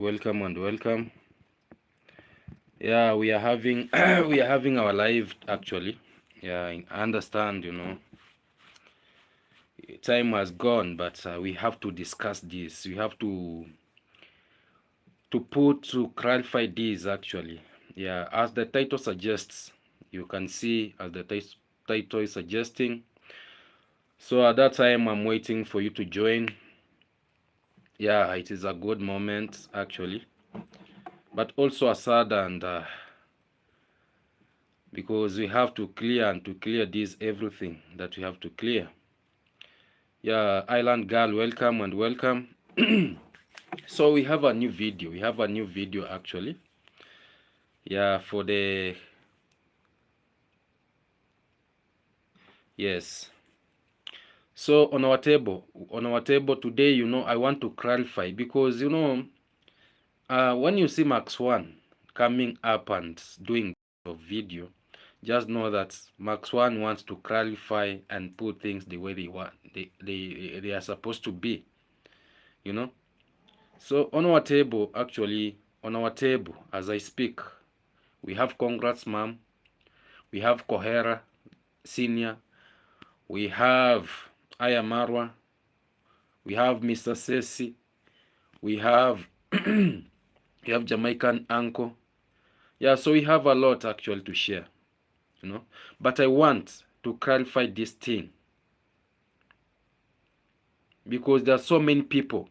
Welcome and welcome. Yeah, we are having we are having our live actually. Yeah, I understand, time has gone, but we have to discuss this. We have to clarify this actually. Yeah, as the title suggests, you can see as the title is suggesting. So at that time, I'm waiting for you to join. Yeah, it is a good moment actually, but also a sad and because we have to clear this everything that we have to clear. Yeah, Island Girl, welcome and welcome. So we have a new video actually. Yeah, for the yes. So on our table today, I want to clarify because when you see Max One coming up and doing a video, just know that Max One wants to clarify and put things the way they want they are supposed to be, you know. So on our table, as I speak, we have Congrats Mom, we have Kohera Senior, we have Ayamarwa, we have Mr. Cecil, we have we have Jamaican Uncle. Yeah, so we have a lot actually to share, But I want to clarify this thing because there are so many people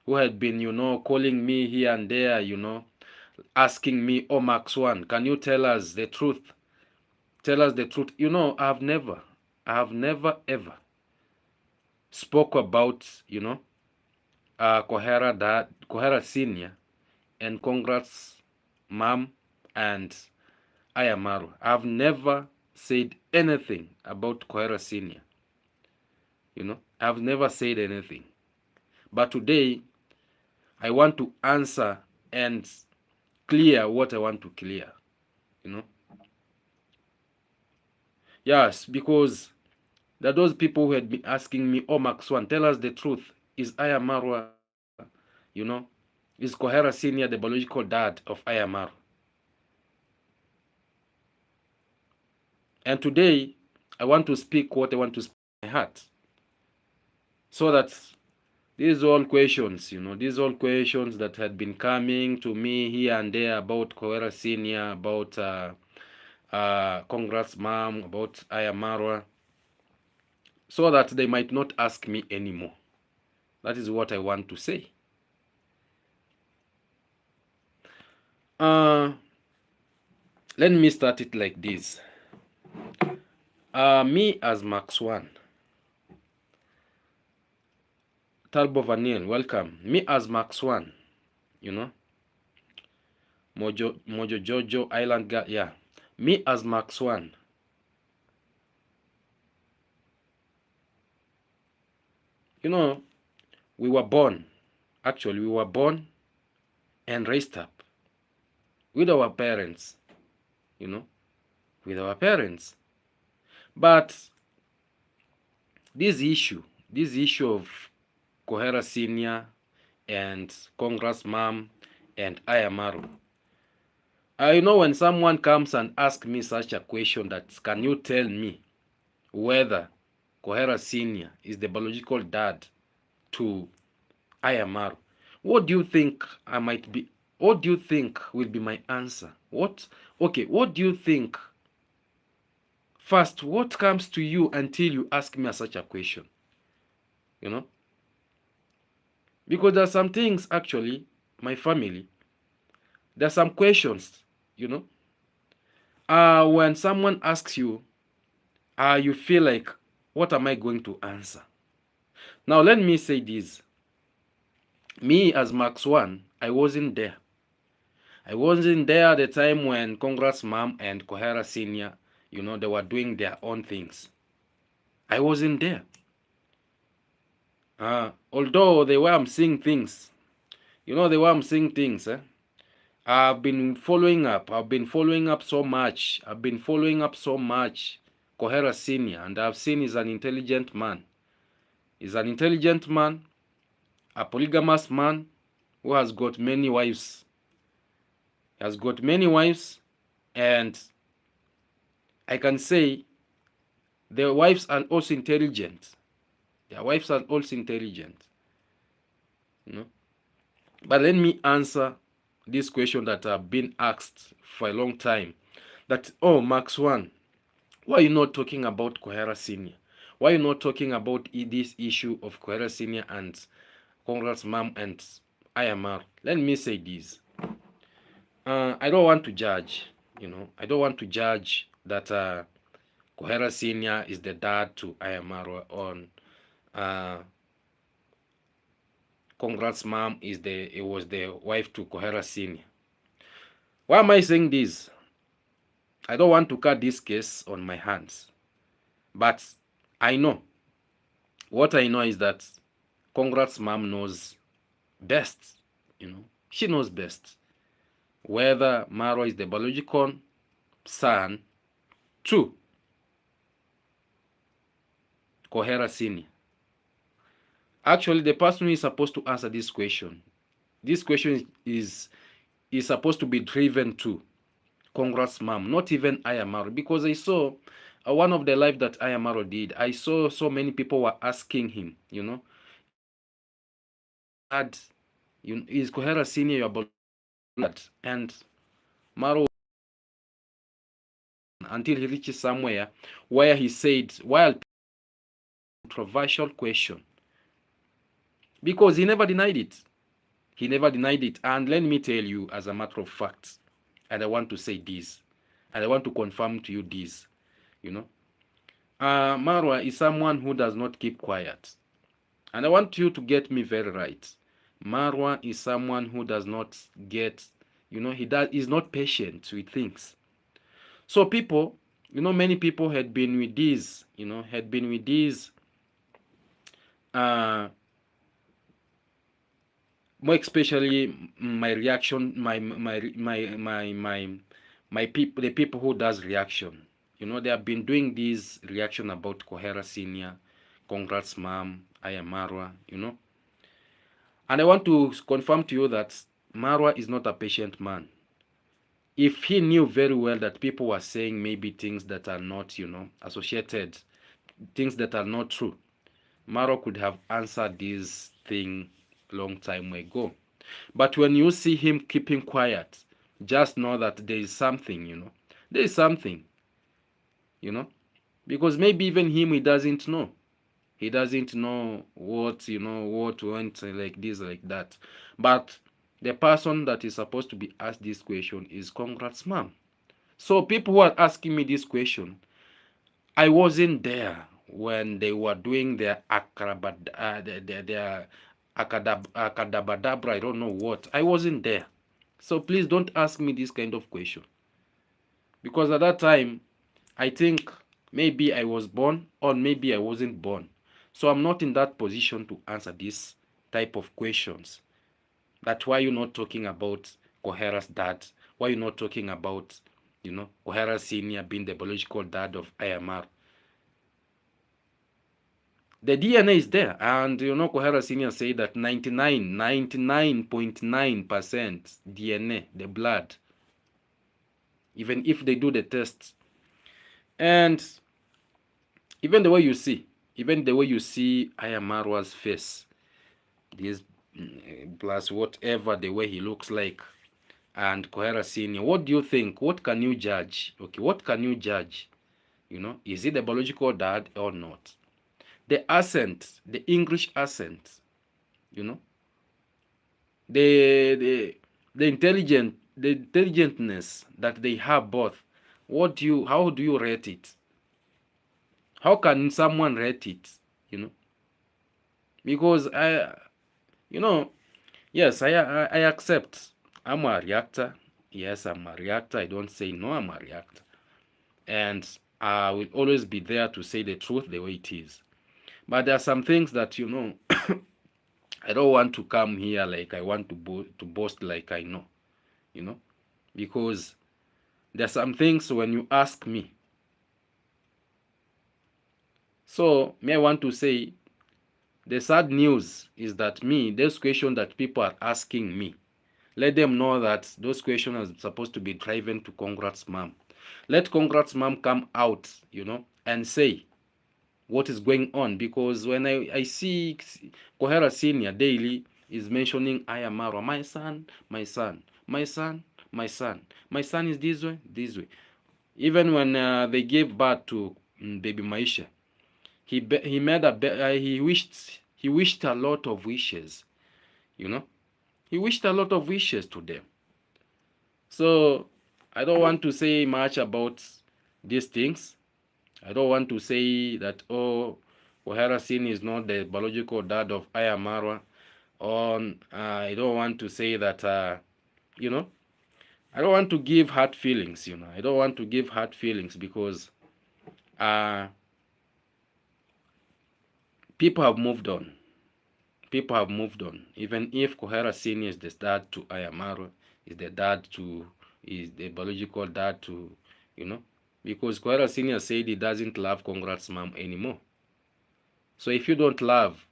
who had been, calling me here and there, asking me, "Oh, Max One, can you tell us the truth? Tell us the truth." I have never ever spoke about, Kohera Senior and Congrats Mom and Ayamaru. I've never said anything about Kohera Senior. I've never said anything. But today, I want to answer and clear what I want to clear, you know. Yes, because there are those people who had been asking me, "Oh, Max One, tell us the truth. Is Ayamarwa, you know, is Kohera Senior the biological dad of Ayamaru?" And today, I want to speak what I want to speak in my heart. So that these all questions, these all questions that had been coming to me here and there about Kohera Senior, about Congrats Mom, about Ayamarwa, so that they might not ask me anymore. That is what I want to say. Let me start it like this. Me as Max One, Talbo Vanille, welcome. Me as Max One, Mojo Jojo Island guy, yeah. Me as Max One, we were born. Actually, we were born and raised up with our parents, with our parents. But this issue of Kohera Senior and Congrats Mom and Ayamaru, when someone comes and asks me such a question, that can you tell me whether Kohera Senior is the biological dad to Ayamaru, what do you think I might be? What do you think will be my answer? What do you think? First, what comes to you until you ask me such a question? Because there are some things, actually, my family, there are some questions, when someone asks you, you feel like, what am I going to answer? Now, let me say this. Me as Max One, I wasn't there. I wasn't there at the time when Congrats Mom and Kohera Senior, they were doing their own things. I wasn't there. Although the way I'm seeing things, the way I'm seeing things, I've been following up. I've been following up so much. Kohera Senior, and I've seen he's an intelligent man. He's an intelligent man, a polygamous man, who has got many wives. He has got many wives, and I can say their wives are also intelligent. Their wives are also intelligent. You know. But let me answer this question that I've been asked for a long time. That, oh, Max One, why are you not talking about Kohera Senior? Why are you not talking about this issue of Kohera Senior and Congrats Mom and IMR? Let me say this. I don't want to judge, I don't want to judge that Kohera Senior is the dad to IMR on uh, Congrats Mom was the wife to Kohera Senior. Why am I saying this? I don't want to cut this case on my hands. But I know. What I know is that Congrats Mom knows best. She knows best whether Maro is the biological son to Kohera Senior. Actually, the person who is supposed to answer this question is supposed to be driven to Congrats Mom, not even Ayamaro, because I saw one of the live that Ayamaro did. I saw so many people were asking him, Dad, is Kohera Senior your blood? And Maro, until he reaches somewhere where he said, while controversial question, because he never denied it. He never denied it. And let me tell you, as a matter of fact, and I want to say this, and I want to confirm to you this, Marwa is someone who does not keep quiet. And I want you to get me very right. Marwa is someone who does not get, he's not patient with things. So people, many people had been with this, more especially my reaction, my people, the people who does reaction. They have been doing this reaction about Kohera Senior, Congrats Mom, I am Marwa, And I want to confirm to you that Marwa is not a patient man. If he knew very well that people were saying maybe things that are not, associated, things that are not true, Marwa could have answered this thing long time ago. But when you see him keeping quiet, just know that there is something, there is something, because maybe even him, he doesn't know. He doesn't know what, what went like this, like that. But the person that is supposed to be asked this question is Congrats Mom. So people who are asking me this question, I wasn't there when they were doing their akadabadabra, I don't know what. I wasn't there. So please don't ask me this kind of question. Because at that time, I think maybe I was born or maybe I wasn't born. So I'm not in that position to answer this type of questions. That's why you're not talking about Kohera's dad. Why you're not talking about, Kohera Senior being the biological dad of IMR. The DNA is there, and Kohera Senior said that 99.9% DNA, the blood, even if they do the test. And even the way you see Ayamarwa's face, this plus whatever the way he looks like, and Kohera Senior, what do you think? What can you judge? Okay, what can you judge? Is it the biological dad or not? The accent, the English accent, the intelligentness that they have both. How do you rate it? How can someone rate it? Because yes, I accept. I'm a reactor. Yes, I'm a reactor. I don't say no, I'm a reactor. And I will always be there to say the truth the way it is. But there are some things that, I don't want to come here like I want to boast like I know, because there are some things when you ask me. So, may I want to say the sad news is that those questions that people are asking me, let them know that those questions are supposed to be driven to Congrats Mom. Let Congrats Mom come out, and say what is going on, because when I see Kohera Senior daily is mentioning Ayamaro, my son, my son, my son, my son, my son is this way, this way. Even when they gave birth to baby Maisha, he wished a lot of wishes, he wished a lot of wishes to them. So I don't want to say much about these things. I don't want to say that, Kohera Sin is not the biological dad of Ayamara. Or I don't want to say that, I don't want to give hurt feelings, I don't want to give hurt feelings because people have moved on. People have moved on. Even if Kohera Senior is the dad to Ayamaro, is the biological dad to, because Kohera Senior said he doesn't love Congrats Mom anymore. So if you don't love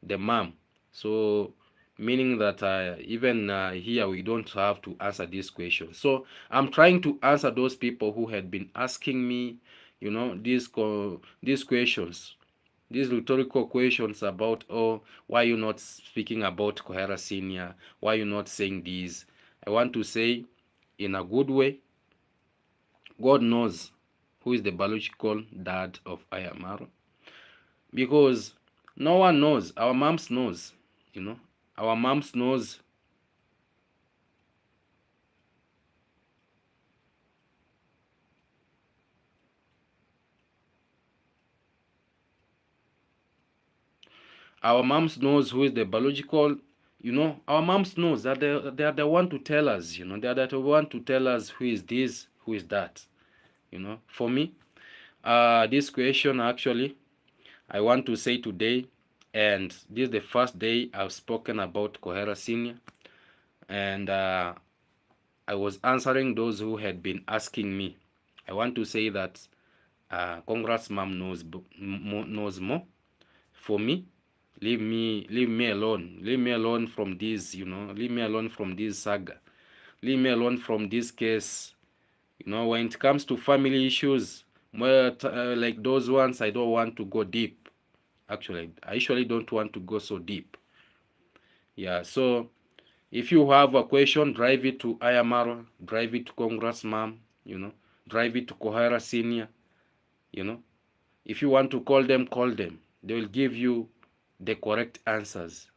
the mom, so meaning that even here we don't have to answer this question. So I'm trying to answer those people who had been asking me, these questions, these rhetorical questions about, why you not speaking about Kohera Senior? Why you not saying this? I want to say in a good way, God knows who is the biological dad of Ayamaro. Because no one knows. Our moms knows, Our moms knows. Our moms knows who is the biological, Our moms knows that they are the one to tell us, They are the one to tell us who is this, who is that, For me, this question actually, I want to say today, and this is the first day I've spoken about Kohera Senior, and I was answering those who had been asking me. I want to say that Congrats Mom knows more. For me, leave me alone. Leave me alone from this, Leave me alone from this saga. Leave me alone from this case. When it comes to family issues, like those ones, I don't want to go deep. Actually, I usually don't want to go so deep. Yeah, so if you have a question, drive it to Ayamaro, drive it to Congrats Mom, drive it to Kohera Senior, If you want to call them, call them. They will give you the correct answers,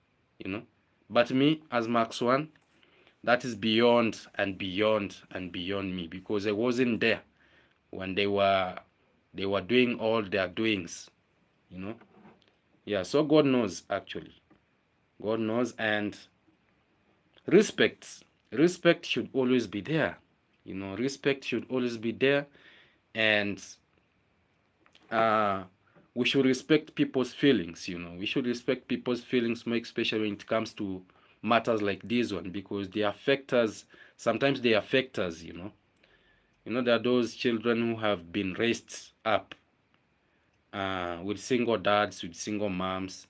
But me, as Max One, that is beyond and beyond and beyond me, because I wasn't there when they were doing all their doings, Yeah, so God knows, actually. God knows, and respect should always be there. Respect should always be there, and we should respect people's feelings. We should respect people's feelings more, especially when it comes to matters like this one, because they affect us. Sometimes they affect us. There are those children who have been raised up with single dads, with single moms.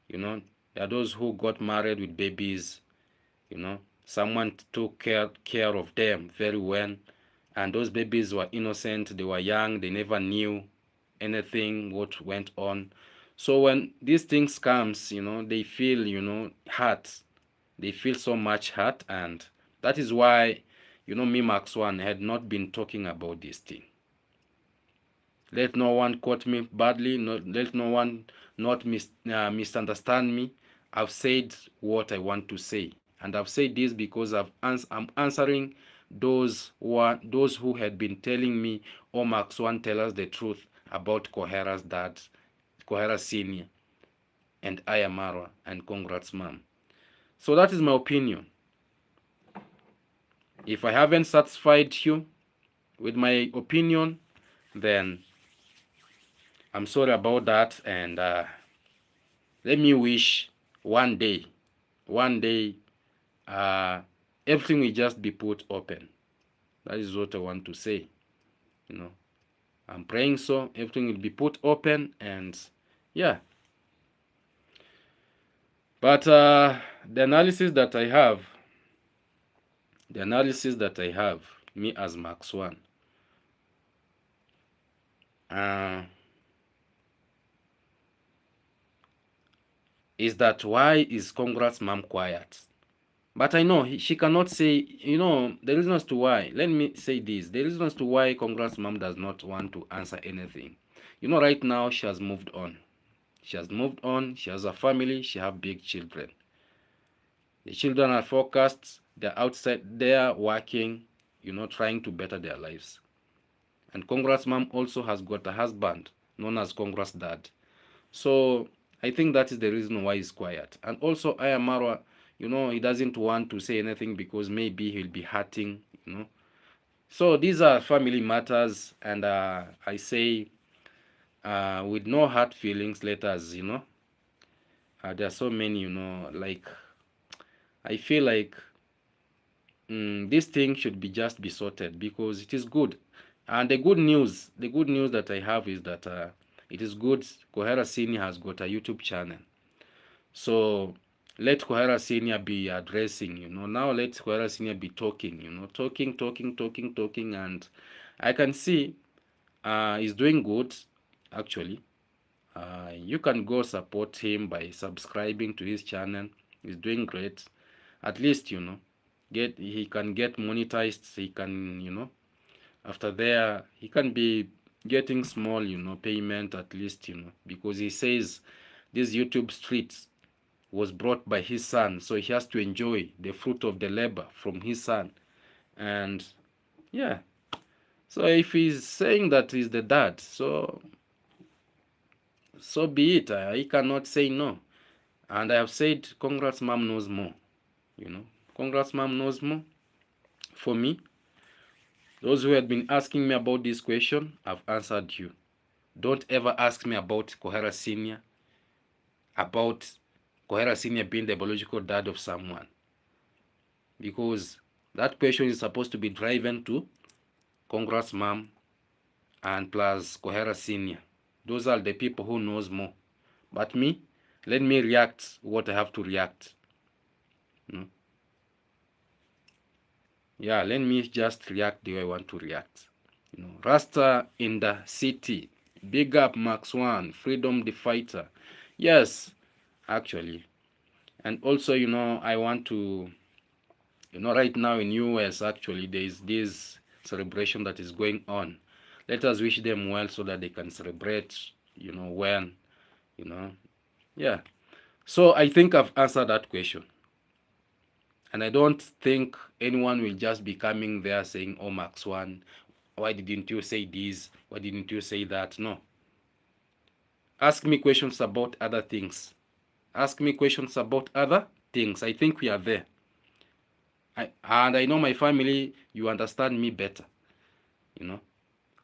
There are those who got married with babies. Someone took care of them very well, and those babies were innocent. They were young. They never knew anything what went on. So when these things comes, they feel, hurt. They feel so much hurt, and that is why, me, Max One, had not been talking about this thing. Let no one quote me badly. Let no one not misunderstand me. I've said what I want to say, and I've said this because I'm answering those who had been telling me, "Oh, Max One, tell us the truth about Kohera's dad, Kohera Senior, and Ayamara, and Congrats Mom." So that is my opinion. If I haven't satisfied you with my opinion, then I'm sorry about that, and let me wish one day, everything will just be put open. That is what I want to say. I'm praying so everything will be put open, and yeah. But the analysis that I have, the analysis that I have, me as Max One, uh, is that why is Congrats mom quiet? But I know she cannot say, the reason as to why. Let me say this. The reason as to why Congrats mom does not want to answer anything. Right now she has moved on. She has moved on. She has a family. She have big children. The children are focused. They're outside there working, trying to better their lives. And Congrats mom also has got a husband known as Congrats dad. So I think that is the reason why he's quiet. And also Ayamarwa, he doesn't want to say anything because maybe he'll be hurting. So these are family matters, and I say with no hard feelings, let us, there are so many, like I feel like this thing should be just be sorted because it is good. And the good news that I have is that it is good. Kohera Senior has got a YouTube channel. So let Kohera Senior be addressing, now let Kohera Senior be talking, talking, and I can see he's doing good, actually. You can go support him by subscribing to his channel. He's doing great. At least, he can get monetized. He can, after there, he can be getting small, payment at least, because he says this YouTube street was brought by his son, so he has to enjoy the fruit of the labor from his son. And yeah, so if he's saying that he's the dad, so be it. He cannot say no. And I have said, Congrats mom knows more. Congrats mom knows more. For me, those who had been asking me about this question, I've answered you. Don't ever ask me about Kohera Senior, about Kohera Senior being the biological dad of someone. Because that question is supposed to be driven to Congrats mom and plus Kohera Senior. Those are the people who knows more. But me, let me react what I have to react. Yeah, let me just react the way I want to react. Rasta in the city. Big up Max One, Freedom the Fighter. Yes, actually. And also, I want to, right now in US, actually, there is this celebration that is going on. Let us wish them well so that they can celebrate, when, yeah. So I think I've answered that question. And I don't think anyone will just be coming there saying, oh, Max One, why didn't you say this? Why didn't you say that? No. Ask me questions about other things. Ask me questions about other things. I think we are there. And I know my family, you understand me better.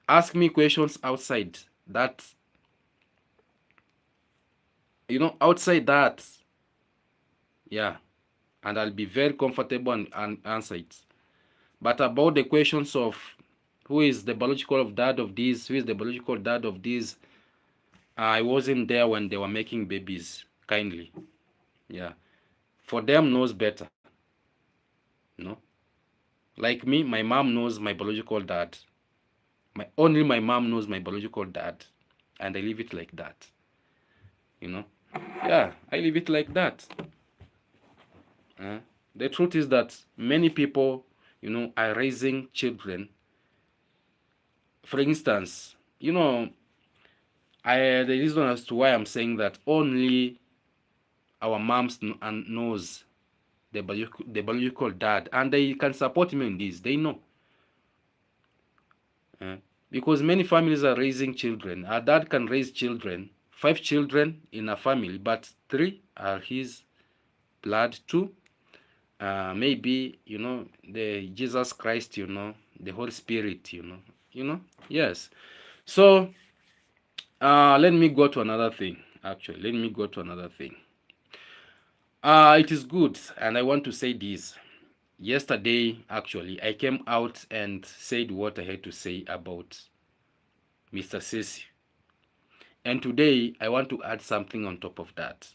Ask me questions outside that. Outside that. Yeah. And I'll be very comfortable and answer it. But about the questions of who is the biological dad of this, who is the biological dad of this, I wasn't there when they were making babies, kindly. Yeah. For them knows better. Like me, my mom knows my biological dad. Only my mom knows my biological dad. And I leave it like that. Yeah, I leave it like that. The truth is that many people, are raising children. For instance, the reason as to why I'm saying that only our moms knows the biological dad, and they can support me in this. They know. Because many families are raising children. Our dad can raise children, 5 children in a family, but 3 are his blood, 2 maybe the Jesus Christ, the Holy Spirit, yes. So let me go to another thing. Actually, let me go to another thing. It is good, and I want to say this. Yesterday, actually, I came out and said what I had to say about Mr. Cecil. And today, I want to add something on top of that.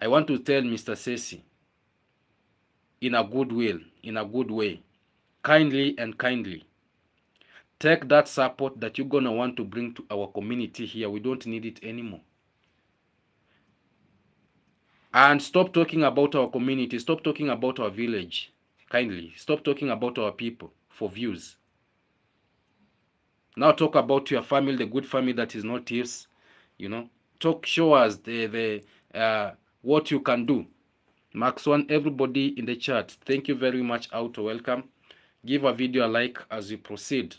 I want to tell Mr. Cecil in a good will, in a good way, kindly and kindly, take that support that you're gonna want to bring to our community here. We don't need it anymore. And stop talking about our community, stop talking about our village. Kindly, stop talking about our people for views. Now talk about your family, the good family that is not thieves. Talk, show us the what you can do. Max One, everybody in the chat, thank you very much. Auto welcome. Give a video a like as we proceed.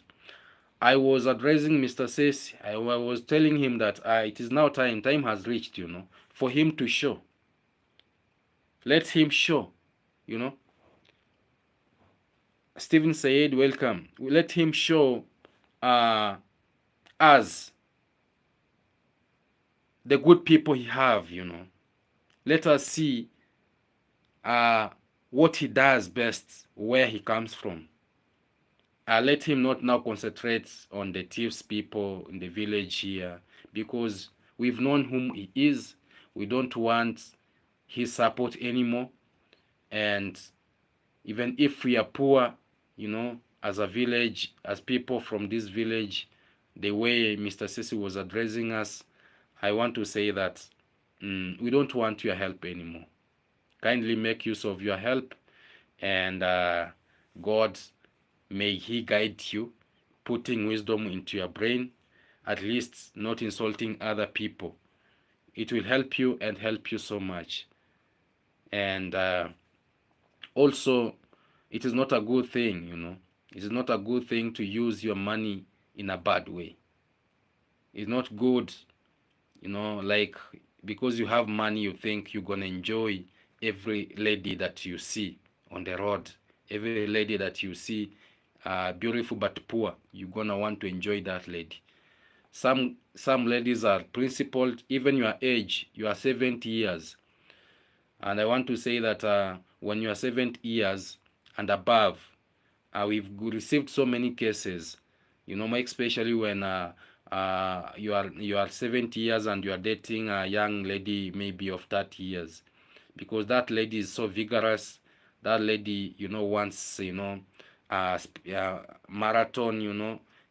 I was addressing Mr. Cecil. I was telling him that it is now time has reached, for him to show. Let him show, Stephen Sayed, welcome. Let him show us the good people he have, Let us see what he does best, where he comes from. Let him not now concentrate on the thieves people in the village here, because we've known whom he is. We don't want his support anymore. And even if we are poor, as a village, as people from this village, the way Mr. Cecil was addressing us, I want to say that we don't want your help anymore. Kindly make use of your help, and God, may he guide you, putting wisdom into your brain, at least not insulting other people. It will help you and help you so much. And also, it is not a good thing, It is not a good thing to use your money in a bad way. It's not good, like, because you have money, you think you're going to enjoy every lady that you see on the road, every lady that you see beautiful but poor, you're going to want to enjoy that lady. Some ladies are principled, even your age, you are 70 years. And I want to say that when you are 70 years and above, we've received so many cases, especially when you are 70 years and you are dating a young lady maybe of 30 years, because that lady is so vigorous. That lady, wants, marathon,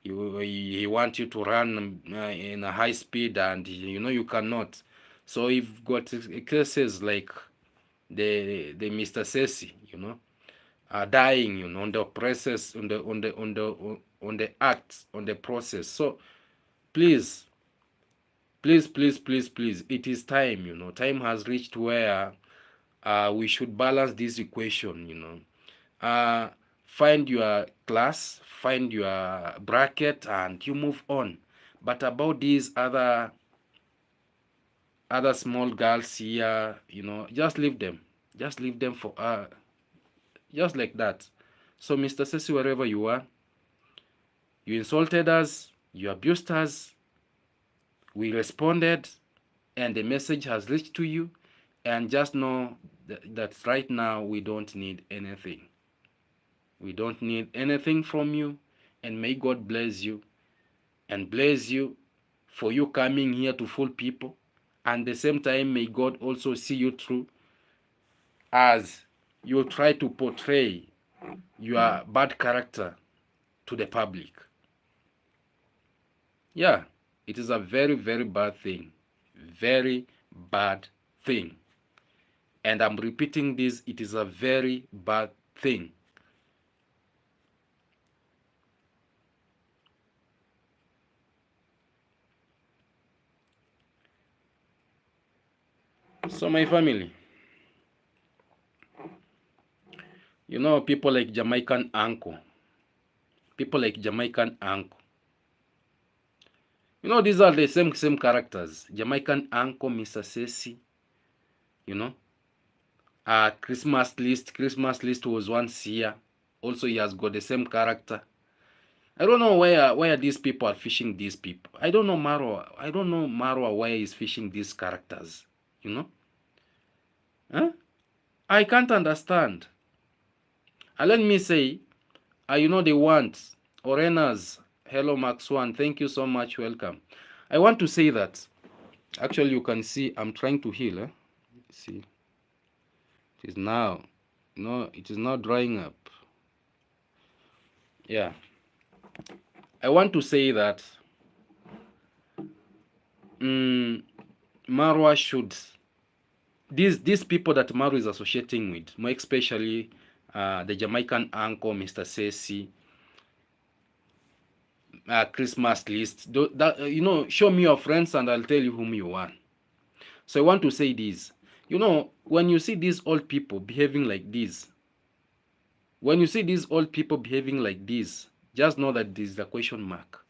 he wants you to run in a high speed, and you cannot. So you've got cases like the Mr. Cecil, dying, on the process, on the act, on the process. So please, it is time. Time has reached where we should balance this equation. Find your class, find your bracket, and you move on. But about these other small girls here, just leave them. Just leave them for just like that. So Mr. Cecil, wherever you are, you insulted us, you abused us, we responded, and the message has reached to you. And just know that right now we don't need anything. We don't need anything from you. And may God bless you, and bless you for you coming here to fool people. And at the same time, may God also see you through as you try to portray your bad character to the public. Yeah, it is a very, very bad thing. Very bad thing. And I'm repeating this, it is a very bad thing. So my family, people like Jamaican uncle. People like Jamaican uncle. These are the same characters. Jamaican uncle, Mr. Cecil, Christmas list was once here. Also, he has got the same character. I don't know where these people are fishing these people. I don't know Marwa where he's fishing these characters. Huh? I can't understand. And let me say, they want Orenas. Hello, Max One. Thank you so much. Welcome. I want to say that, actually, you can see I'm trying to heal. See, it is now, no, it is now drying up. Yeah, I want to say that Marwa should, these people that Marwa is associating with, more especially the Jamaican uncle, Mr. Cecil, Christmas list. Show me your friends and I'll tell you whom you are. So I want to say this. When you see these old people behaving like this, just know that this is a question mark.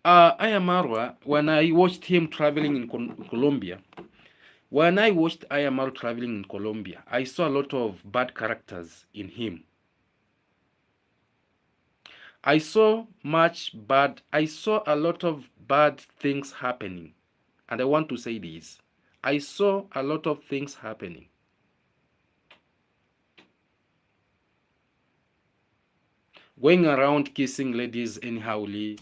I am Marwa. When I watched him traveling in Colombia, I saw a lot of bad characters in him. I saw a lot of bad things happening. And I want to say this. I saw a lot of things happening. Going around kissing ladies anyhowly,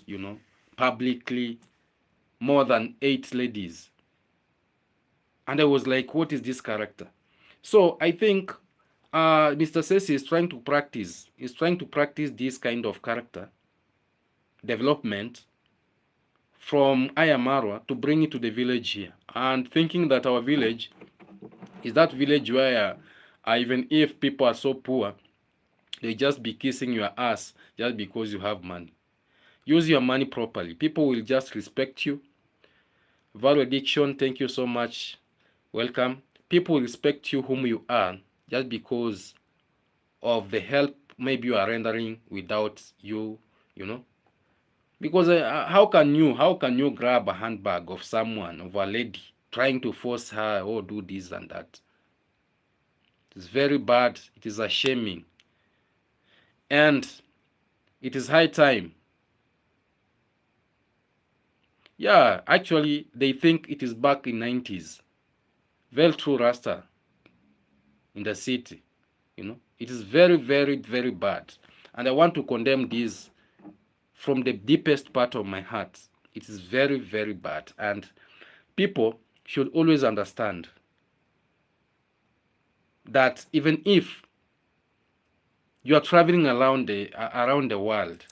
publicly, more than 8 ladies. And I was like, what is this character? So I think Mr. Cecil is trying to practice this kind of character development from Ayamarwa to bring it to the village here, and thinking that our village is that village where even if people are so poor, they just be kissing your ass just because you have money. Use your money properly. People will just respect you. Valediction, thank you so much. Welcome. People will respect you whom you are just because of the help maybe you are rendering without you, Because how can you grab a handbag of someone, of a lady, trying to force her or do this and that? It's very bad. It is shaming. And it is high time. Yeah, actually, they think it is back in 90s. Very true, Rasta, in the city. It is very, very, very bad. And I want to condemn this from the deepest part of my heart. It is very, very bad. And people should always understand that even if you are traveling around the world,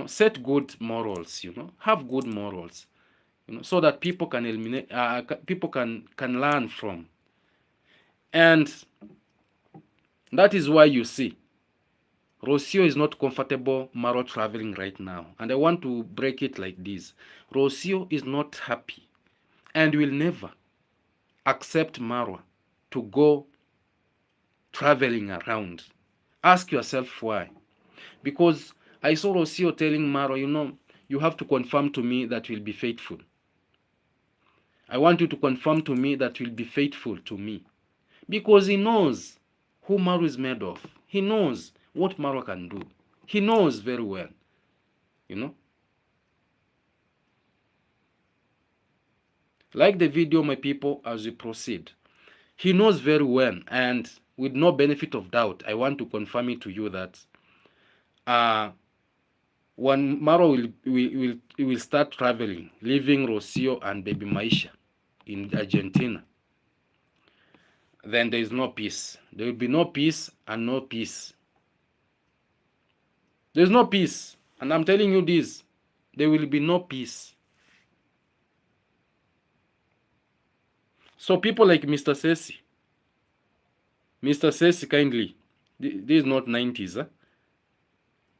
set good morals, have good morals, so that people can eliminate, people can learn from. And that is why you see Rocio is not comfortable Maro traveling right now. And I want to break it like this. Rocio is not happy and will never accept Marwa to go traveling around. Ask yourself why. Because I saw Rocio telling Marwa, you have to confirm to me that you'll be faithful. I want you to confirm to me that you'll be faithful to me. Because he knows who Marwa is made of. He knows what Marwa can do. He knows very well, Like the video, my people, as we proceed. He knows very well, and with no benefit of doubt, I want to confirm it to you that when Maro will start traveling, leaving Rocio and baby Maisha in Argentina, then there is no peace. There will be no peace and no peace. There is no peace, and I'm telling you this, there will be no peace. So people like Mr. Cecil, kindly, this is not 90s, huh?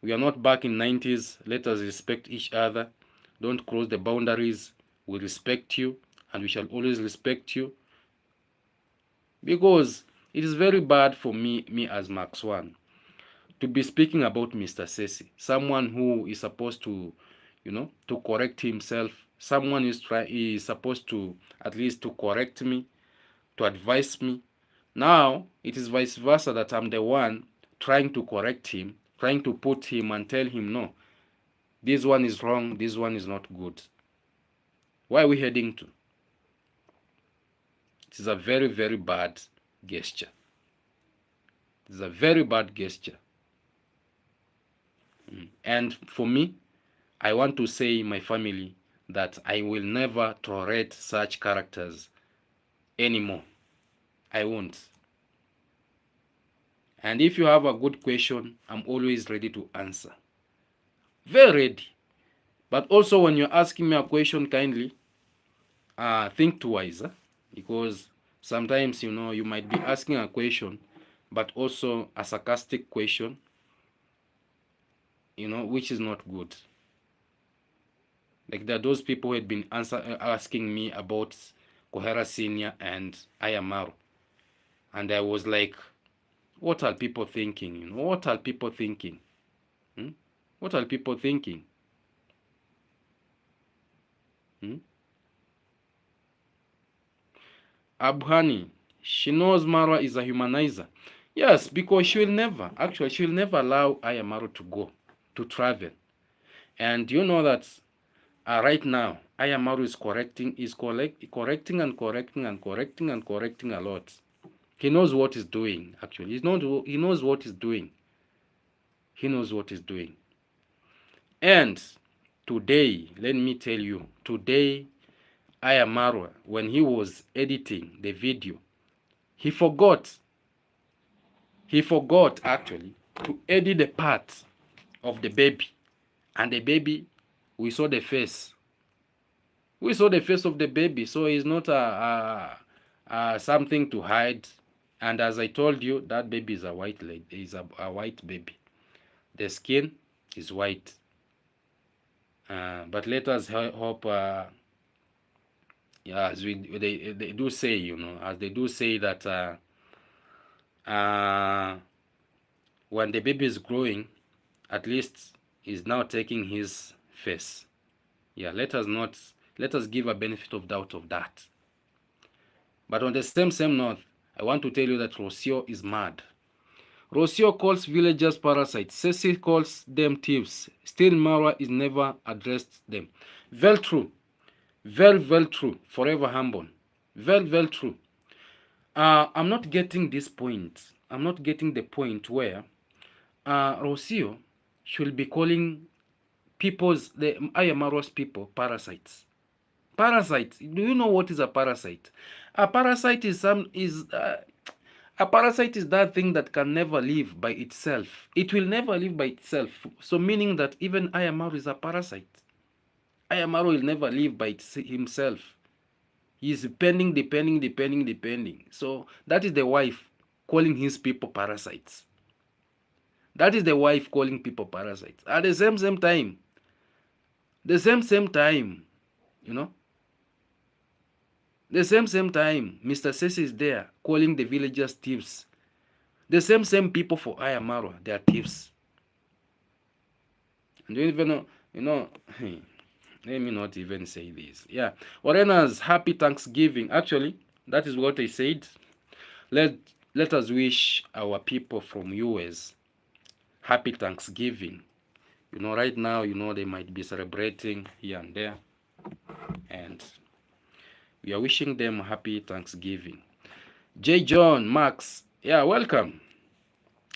We are not back in 90s. Let us respect each other. Don't cross the boundaries. We respect you, and we shall always respect you. Because it is very bad for me as Max One, to be speaking about Mr. Cecil, someone who is supposed to, to correct himself. Someone is supposed to at least to correct me, to advise me. Now it is vice versa, that I'm the one trying to correct him, trying to put him and tell him, no, this one is wrong, this one is not good. Where are we heading to? It is a very, very bad gesture. It is a very bad gesture. And for me, I want to say in my family that I will never tolerate such characters anymore. I won't. And if you have a good question, I'm always ready to answer. Very ready. But also when you're asking me a question, kindly think twice, because sometimes you might be asking a question, but also a sarcastic question, which is not good. Like there are those people who had been asking me about Kohera Senior and Ayamaru, and I was like, what are people thinking? What are people thinking? What are people thinking? Abhani, she knows Marwa is a humanizer. Yes, because she will never allow Ayamaru to go, to travel. And you know that right now, Ayamaru is correcting a lot. He knows what he's doing, actually. He knows what he's doing. He knows what he's doing. And today, let me tell you, today, Ayamaru, when he was editing the video, he forgot actually to edit the part of the baby. And the baby, we saw the face. We saw the face of the baby, so it's not something to hide. And as I told you, that baby is a white lady, is a white baby. The skin is white. But let us hope. Yeah, as they do say, as they do say that when the baby is growing, at least he's now taking his face. Yeah, let us give a benefit of doubt of that. But on the same note, I want to tell you that Rocio is mad. Rocio calls villagers parasites. Cecil calls them thieves. Still, Marwa is never addressed them. Very true. Very true. Forever humble. Very true. I'm not getting this point. I'm not getting the point where Rocio should be calling the Ayamaro's people parasites. Parasite. Do you know what is a parasite? A parasite is a parasite is that thing that can never live by itself. It will never live by itself. So meaning that even Ayamaru is a parasite. Ayamaru will never live by himself. He is depending. So that is the wife calling his people parasites. That is the wife calling people parasites. At the same time, the same time, the same time, Mr. Cecil is there calling the villagers thieves. The same people for Ayamaru, they are thieves. And you even know, let me not even say this. Yeah. Orena's happy Thanksgiving. Actually, that is what I said. Let us wish our people from US happy Thanksgiving. Right now, they might be celebrating here and there. And we are wishing them happy Thanksgiving. J. John, Max, yeah, welcome.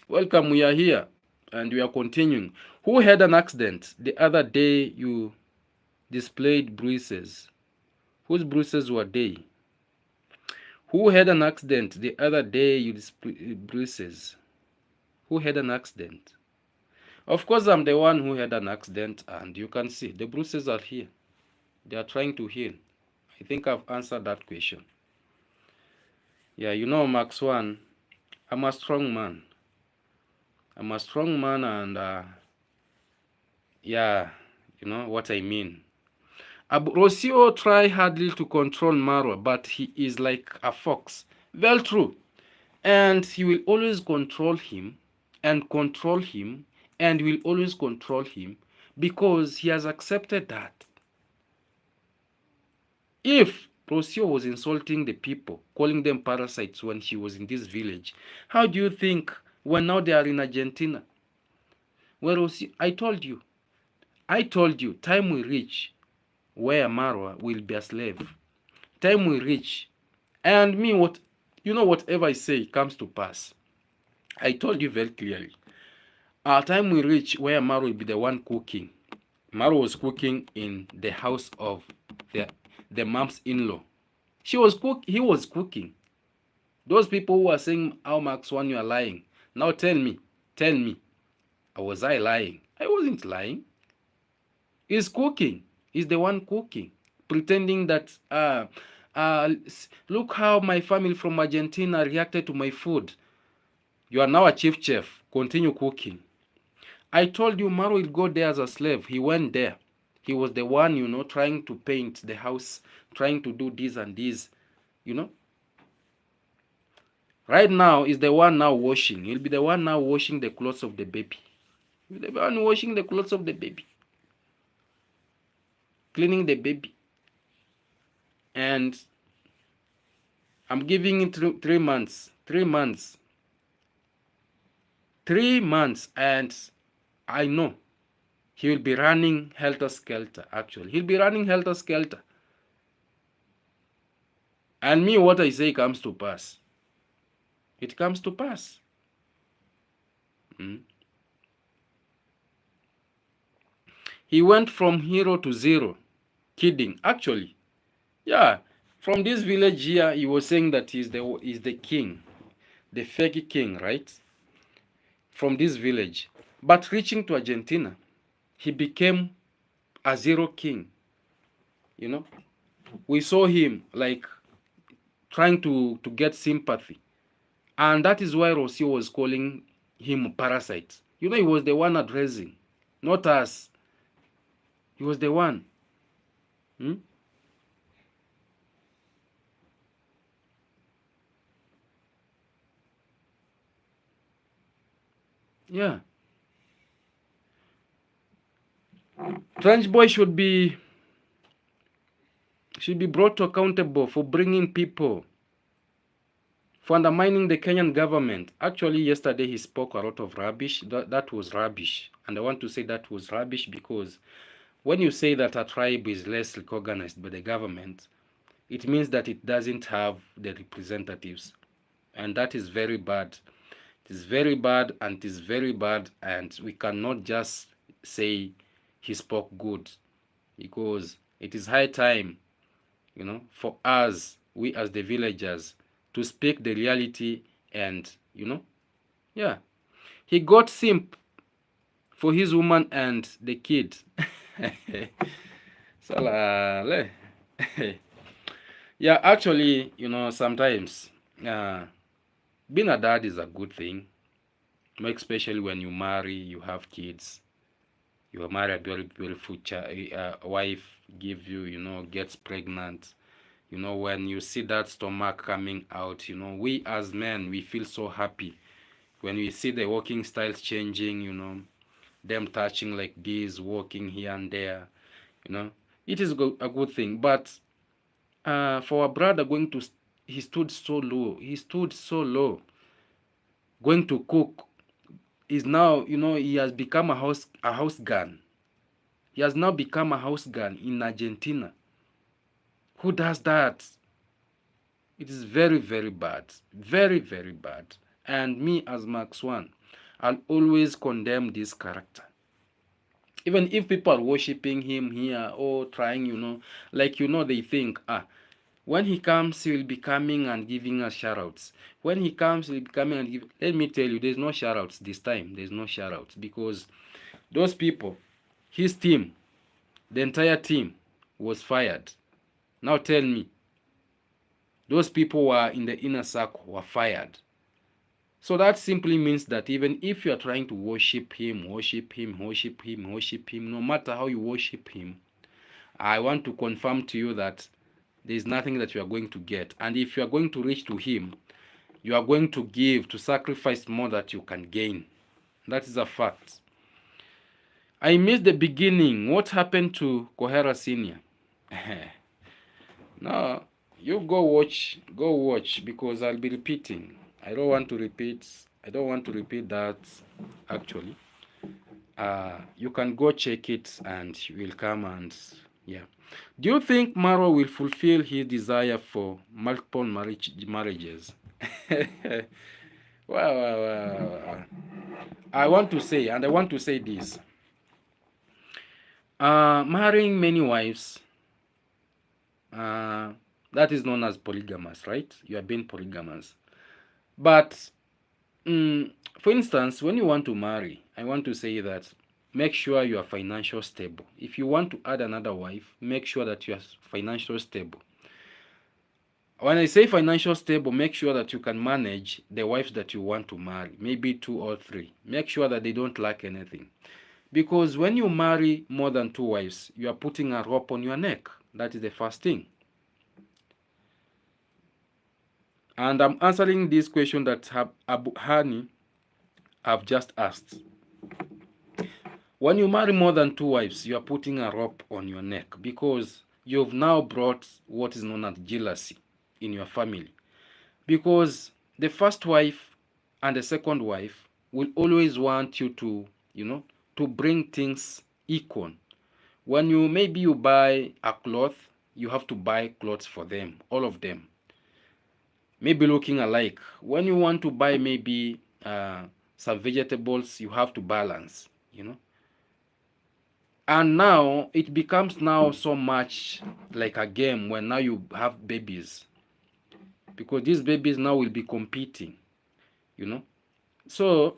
Welcome, we are here and we are continuing. Who had an accident the other day? You displayed bruises. Whose bruises were they? Who had an accident the other day? You displayed bruises. Who had an accident? Of course, I'm the one who had an accident, and you can see the bruises are here. They are trying to heal. I think I've answered that question. Yeah, Max One, I'm a strong man. I'm a strong man, and yeah, you know what I mean. Rocio try hardly to control Marwa, but he is like a fox. Well, true. And he will always control him, and will always control him, because he has accepted that. If Rocio was insulting the people, calling them parasites when he was in this village, how do you think when now they are in Argentina? Well, Rocio, I told you, time will reach where Marwa will be a slave. Time will reach. And me, whatever I say comes to pass. I told you very clearly. Our time will reach where Marwa will be the one cooking. Marwa was cooking in the house of the mom's in-law. He was cooking. Those people who are saying, how Max 1 you are lying. Now tell me, was I lying? I wasn't lying. He's cooking. He's the one cooking, pretending that look how my family from Argentina reacted to my food. You are now a chief chef. Continue cooking. I told you Maro will go there as a slave. He went there. He was the one, trying to paint the house, trying to do this and this, you know. Right now, is the one now washing. He'll be the one now washing the clothes of the baby. He'll be the one washing the clothes of the baby, cleaning the baby. And I'm giving it 3 months. 3 months. 3 months. And I know he will be running helter-skelter, actually. He'll be running helter-skelter. And me, what I say comes to pass. It comes to pass. He went from hero to zero. Kidding. Actually, yeah. From this village here, he was saying that he's the king. The fake king, right? From this village. But reaching to Argentina, he became a zero king. We saw him like trying to get sympathy. And that is why Rocio was calling him parasite. He was the one addressing, not us. He was the one. Yeah. Trench Boy should be brought accountable for bringing people, for undermining the Kenyan government. Actually, yesterday he spoke a lot of rubbish. That was rubbish. And I want to say that was rubbish because when you say that a tribe is less recognized by the government, it means that it doesn't have the representatives. And that is very bad. It is very bad, and it is very bad, and we cannot just say he spoke good, because it is high time, for us, we as the villagers, to speak the reality. And yeah, he got simp for his woman and the kid. Salale. Yeah, actually, sometimes being a dad is a good thing, especially when you marry, you have kids, you marry a very beautiful wife, give you, gets pregnant. When you see that stomach coming out, we as men, we feel so happy when we see the walking styles changing, them touching like this, walking here and there. It is a good thing. But for our brother he stood so low, going to cook, is now, he has become a house gun. He has now become a house gun in Argentina. Who does that? It is very, very bad. Very, very bad. And me as Max 1, I'll always condemn this character. Even if people are worshipping him here or trying, they think, when he comes, he will be coming and giving us shoutouts. When he comes, he will be coming and give. Let me tell you, there's no shoutouts this time. There's no shoutouts, because those people, his team, the entire team was fired. Now tell me, those people who are in the inner circle were fired. So that simply means that even if you are trying to worship him, no matter how you worship him, I want to confirm to you that there is nothing that you are going to get. And if you are going to reach to him, you are going to sacrifice more that you can gain. That is a fact. I missed the beginning. What happened to Kohera Senior? No, you go watch, because I'll be repeating. I don't want to repeat that, actually. You can go check it and you will come and, yeah. Do you think Maro will fulfill his desire for multiple marriages? Wow. I want to say this. Marrying many wives, that is known as polygamous, right? You are being polygamous. But for instance, when you want to marry, I want to say that make sure you are financial stable. If you want to add another wife, make sure that you are financial stable. When I say financial stable, make sure that you can manage the wives that you want to marry, maybe 2 or 3. Make sure that they don't lack anything. Because when you marry more than 2 wives, you are putting a rope on your neck. That is the first thing. And I'm answering this question that Abu Hani have just asked. When you marry more than 2 wives, you are putting a rope on your neck because you've now brought what is known as jealousy in your family. Because the first wife and the second wife will always want you to, to bring things equal. When you buy a cloth, you have to buy clothes for them, all of them. Maybe looking alike. When you want to buy maybe some vegetables, you have to balance. And now it becomes now so much like a game when now you have babies, because these babies now will be competing. So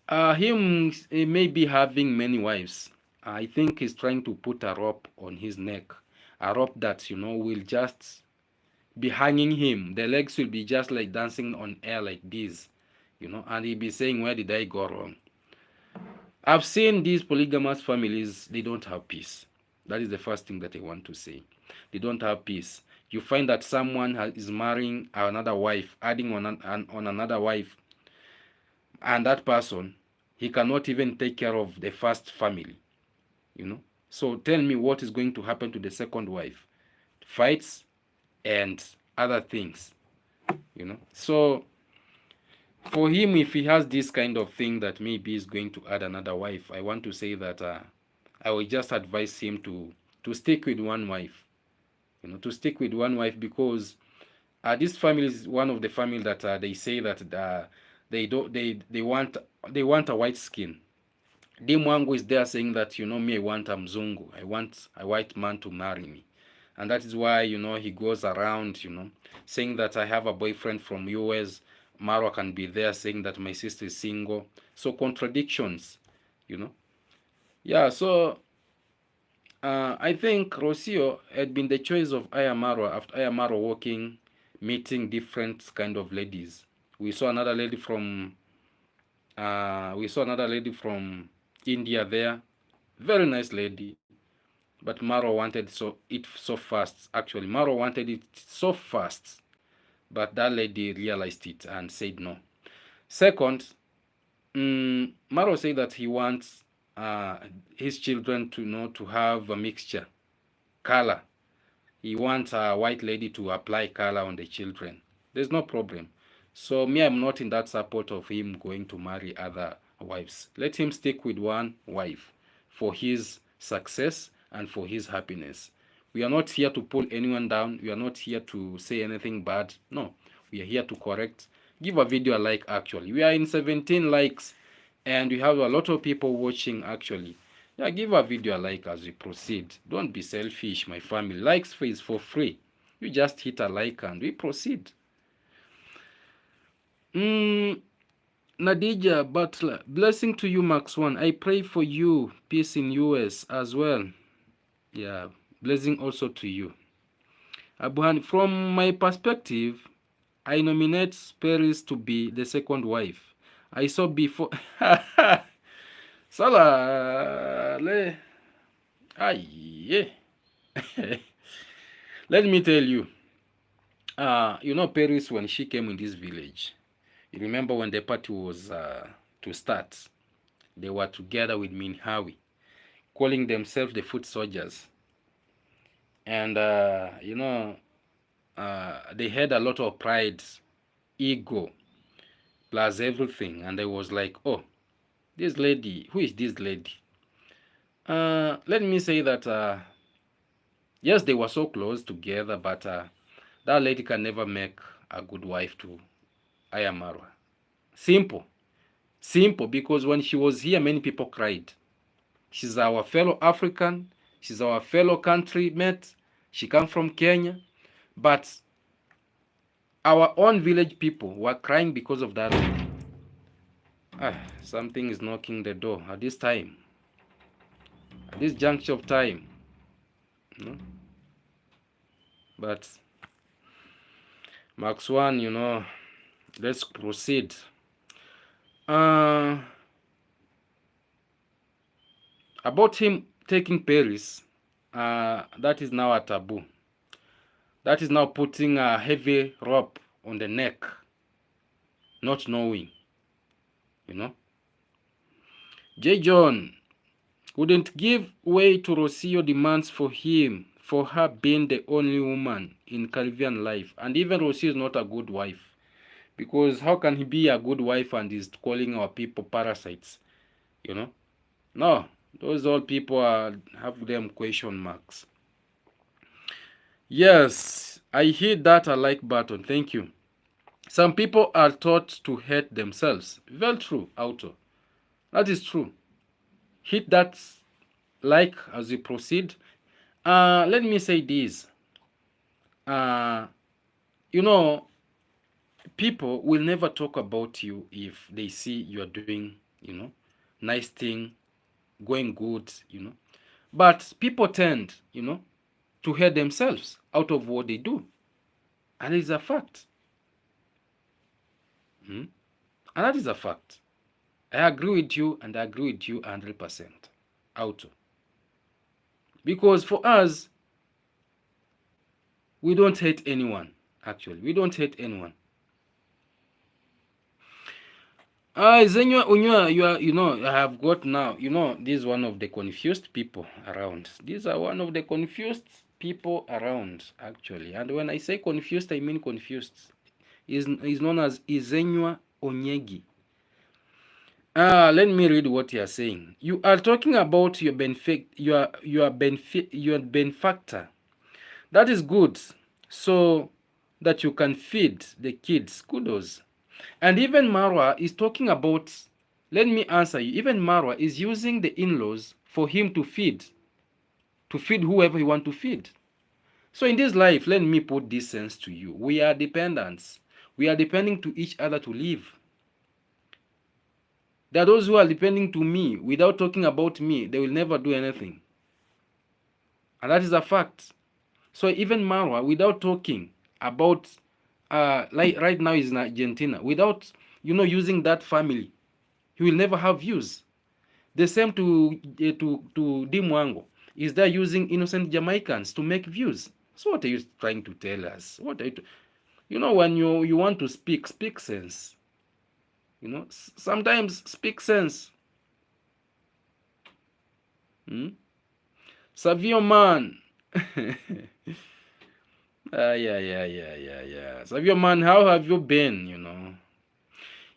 him he may be having many wives. I think he's trying to put a rope on his neck, a rope that will just be hanging him. The legs will be just like dancing on air like this, and he'll be saying, "Where did I go wrong?" I've seen these polygamous families, they don't have peace. That is the first thing that I want to say. They don't have peace. You find that someone is marrying another wife, adding on another wife, and that person, he cannot even take care of the first family. So tell me what is going to happen to the second wife? Fights and other things. So for him, if he has this kind of thing that maybe he's going to add another wife, I want to say that I will just advise him to stick with one wife. To stick with one wife, because this family is one of the family that they say that they want a white skin. Dimwangu is there saying that me, I want a mzungu, I want a white man to marry me. And that is why he goes around saying that I have a boyfriend from US. Marwa can be there saying that my sister is single. So contradictions. Yeah, so I think Rocio had been the choice of Ayamaro after Ayamaro walking, meeting different kind of ladies. We saw another lady from India there, very nice lady. But Maro wanted it so fast. Actually, Maro wanted it so fast, but that lady realized it and said no. Second, Maro said that he wants his children to have a mixture, color. He wants a white lady to apply color on the children. There's no problem. So me, I'm not in that support of him going to marry other wives. Let him stick with one wife for his success and for his happiness. We are not here to pull anyone down. We are not here to say anything bad. No, we are here to correct. Give a video a like. Actually, we are in 17 likes and we have a lot of people watching. Actually, yeah, give a video a like as we proceed. Don't be selfish, my family. Likes is for free. You just hit a like and we proceed. Nadija Butler, blessing to you, Max One. I pray for you, peace in US as well. Yeah, blessing also to you. Abuhan, from my perspective, I nominate Paris to be the second wife. I saw before. Salah, aye. Let me tell you. Paris, when she came in this village, you remember when the party was to start, they were together with Minhawi, calling themselves the foot soldiers. And, they had a lot of pride, ego, plus everything. And I was like, oh, this lady, who is this lady? Let me say that, yes, they were so close together, but that lady can never make a good wife to Ayamarwa. Simple, because when she was here, many people cried. She's our fellow African. She's our fellow countrymate. She comes from Kenya. But Our own village people were crying because of that. Something is knocking the door at this time, at this juncture of time. But Max 1, let's proceed. About him taking Paris, that is now a taboo. That is now putting a heavy rope on the neck, not knowing, J. John wouldn't give way to Rocio demands for her being the only woman in Caribbean life. And even Rocio is not a good wife. Because how can he be a good wife and is calling our people parasites? No, those old people have them question marks. Yes, I hit that like button. Thank you. Some people are taught to hate themselves. Very true, Auto. That is true. Hit that like as we proceed. Let me say this. People will never talk about you if they see you're doing, nice thing, going good, But people tend, to hate themselves out of what they do. And it's a fact. And that is a fact. I agree with you, and I agree with you 100%. Auto. Because for us, we don't hate anyone, actually. We don't hate anyone. Zenywa Unywa, I have got now, this is one of the confused people around. These are one of the confused people around, actually. And when I say confused, I mean confused. Is known as Izenywa Onyegi. Let me read what you are saying. You are talking about your benefactor. That is good, so that you can feed the kids. Kudos. And even Marwa is talking about, let me answer you, even Marwa is using the in-laws for him to feed whoever he want to feed. So in this life, let me put this sense to you. We are dependents. We are depending to each other to live. There are those who are depending to me. Without talking about me, they will never do anything. And that is a fact. So even Marwa, without talking about, like right now he's in Argentina, without, using that family, he will never have views. The same to Dimwango. Is there using innocent Jamaicans to make views? So what are you trying to tell us? What are you when you want to speak sense. Sometimes speak sense. Savio man. Yeah. Savio man, how have you been,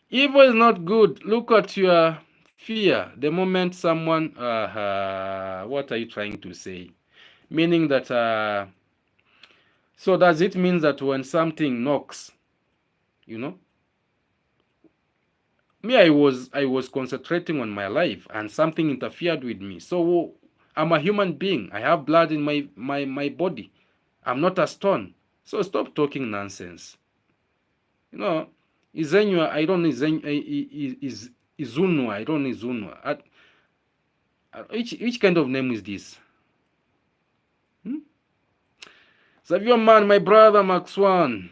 Evil is not good. Look at your fear. The moment someone, what are you trying to say? Meaning that, so does it mean that when something knocks, me, I was concentrating on my life and something interfered with me. So I'm a human being. I have blood in my body. I'm not a stone. So stop talking nonsense. Izenywa, I don't Izunwa, I don't Izunwa. Which kind of name is this? Xavier man, my brother Max One,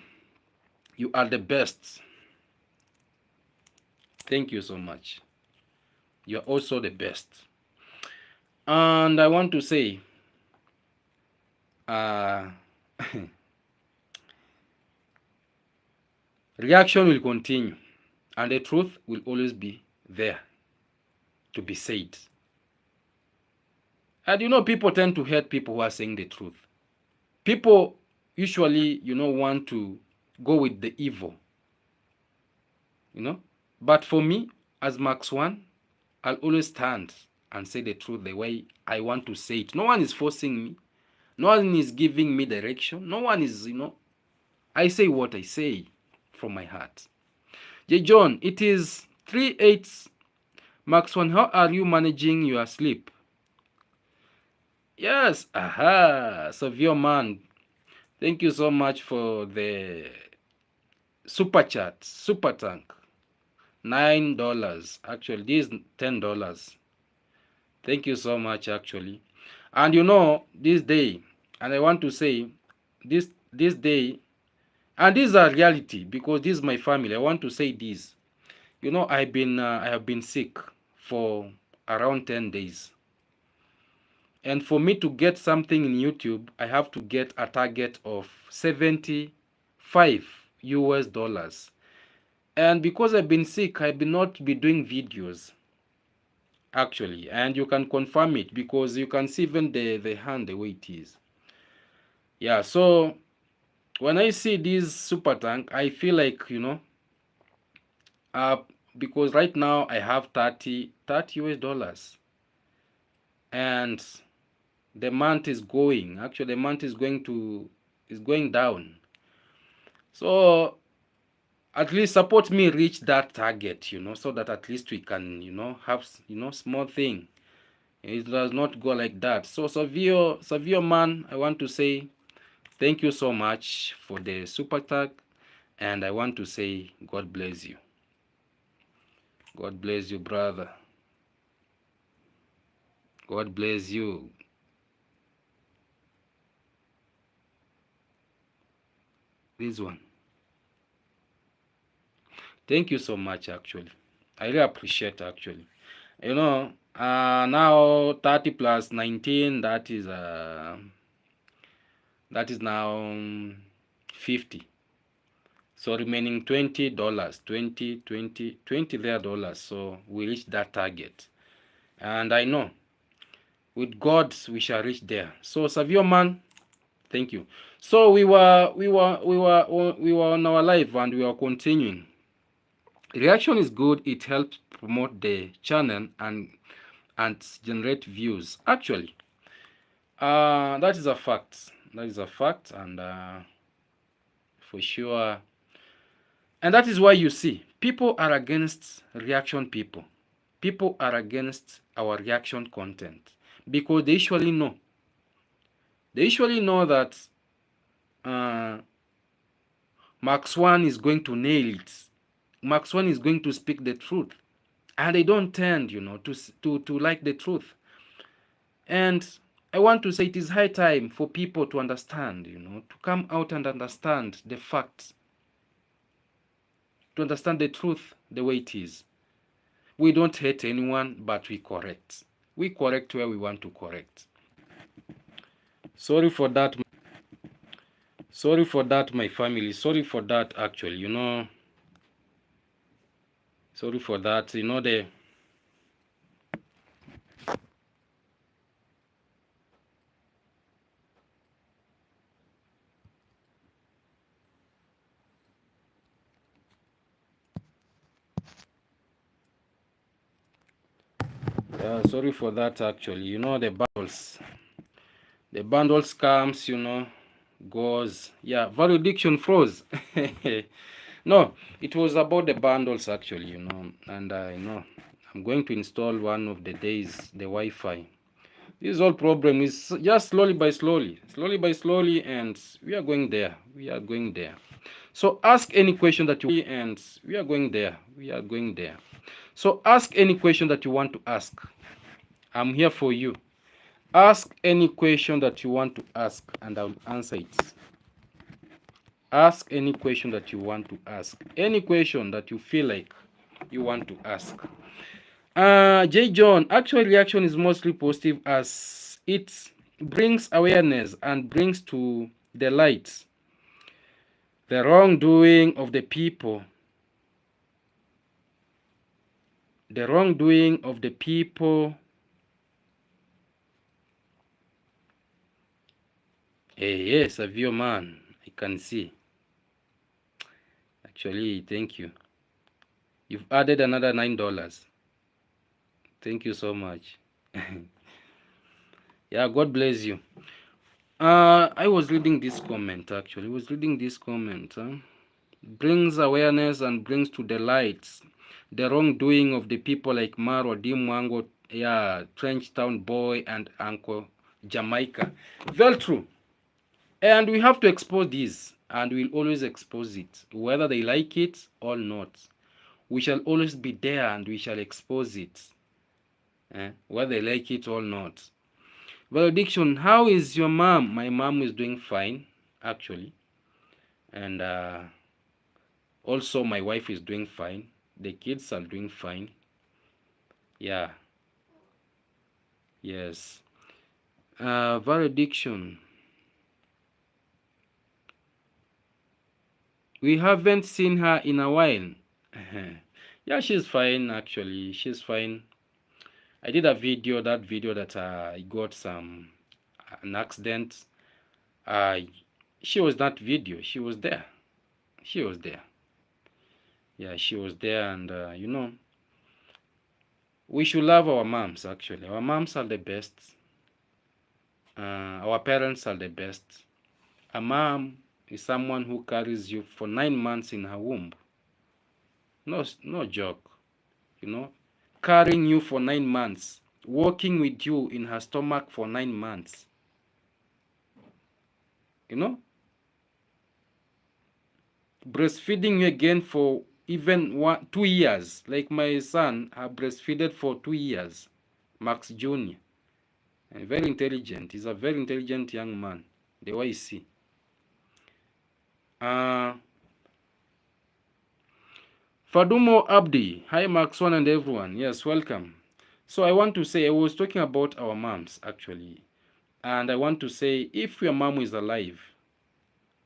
you are the best. Thank you so much. You're also the best. And I want to say, reaction will continue, and the truth will always be there to be said. And people tend to hate people who are saying the truth. People usually, want to go with the evil. But for me, as Max One, I'll always stand and say the truth the way I want to say it. No one is forcing me. No one is giving me direction. No one is, I say what I say from my heart. J. John, it is 3/8. Max One, how are you managing your sleep? Yes, Savio man. Thank you so much for the super chat, super tank, $9. Actually, this is $10. Thank you so much, actually. And this day, and I want to say, this day, and this is a reality because this is my family. I want to say this. I have been sick for around 10 days. And for me to get something in YouTube, I have to get a target of 75 US dollars. And because I've been sick, I will not be doing videos actually. And you can confirm it because you can see even the hand the way it is. Yeah, so when I see this super tank, I feel like, uh, because right now I have 30 US dollars. And the month is going. Actually, the month is going down. So at least support me reach that target, so that at least we can, have, small thing. It does not go like that. So Savio man, I want to say thank you so much for the super tag, and I want to say God bless you. God bless you, brother. God bless you. This one. Thank you so much, actually. I really appreciate, actually. Now 30 plus 19, that is now 50. So remaining $20, 20 there dollars. So we reach that target. And I know with God we shall reach there. So Savio man, thank you. So we were on our live and we are continuing. Reaction is good. It helps promote the channel and generate views. Actually, that is a fact. That is a fact, and for sure. And that is why you see people are against reaction people. People are against our reaction content because they usually know. They usually know that Max One is going to nail it. Max One is going to speak the truth, and they don't tend, to like the truth. And I want to say it is high time for people to understand, to come out and understand the facts, to understand the truth the way it is. We don't hate anyone, but we correct. We correct where we want to correct. Sorry for that. Sorry for that, my family. Sorry for that, actually. Sorry for that. The sorry for that, actually. The bundles comes, goes. Yeah, valediction froze. No, it was about the bundles, actually, and I'm going to install one of the days the Wi-Fi. This whole problem is just slowly by slowly, and we are going there. We are going there. So ask any question that you and we are going there. We are going there. So ask any question that you want to ask. I'm here for you. Ask any question that you want to ask, and I'll answer it. Ask any question that you want to ask. Any question that you feel like you want to ask. J. John, actual reaction is mostly positive as it brings awareness and brings to the light the wrongdoing of the people. The wrongdoing of the people. Yes, a view man, I can see. Actually, thank you. You've added another $9. Thank you so much. Yeah, God bless you. I was reading this comment, actually. I was reading this comment. Brings awareness and brings to the light the wrongdoing of the people like Maro, Dimwango, Trench Town Boy, and Uncle Jamaica. Very true. And we have to expose this. and we'll always expose it, whether they like it or not. We shall always be there and we shall expose it, whether they like it or not. Valediction, how is your mom? My mom is doing fine, actually. And also my wife is doing fine. The kids are doing fine. Yeah. Yes. Valediction. We haven't seen her in a while. Yeah, she's fine, actually. She's fine. I did a video, that video that I got an accident. Uh, she was that video. She was there. She was there. Yeah, she was there, and we should love our moms. Actually, our moms are the best. Our parents are the best. A mom is someone who carries you for 9 months in her womb. No joke. Carrying you for 9 months, walking with you in her stomach for 9 months. Breastfeeding you again for even 2 years. Like my son, I breastfeeded for 2 years. Max Jr. And very intelligent. He's a very intelligent young man. The way you see. Fadumo Abdi. Hi Max One and everyone. Yes, welcome. So I want to say, I was talking about our moms actually. And I want to say, if your mom is alive,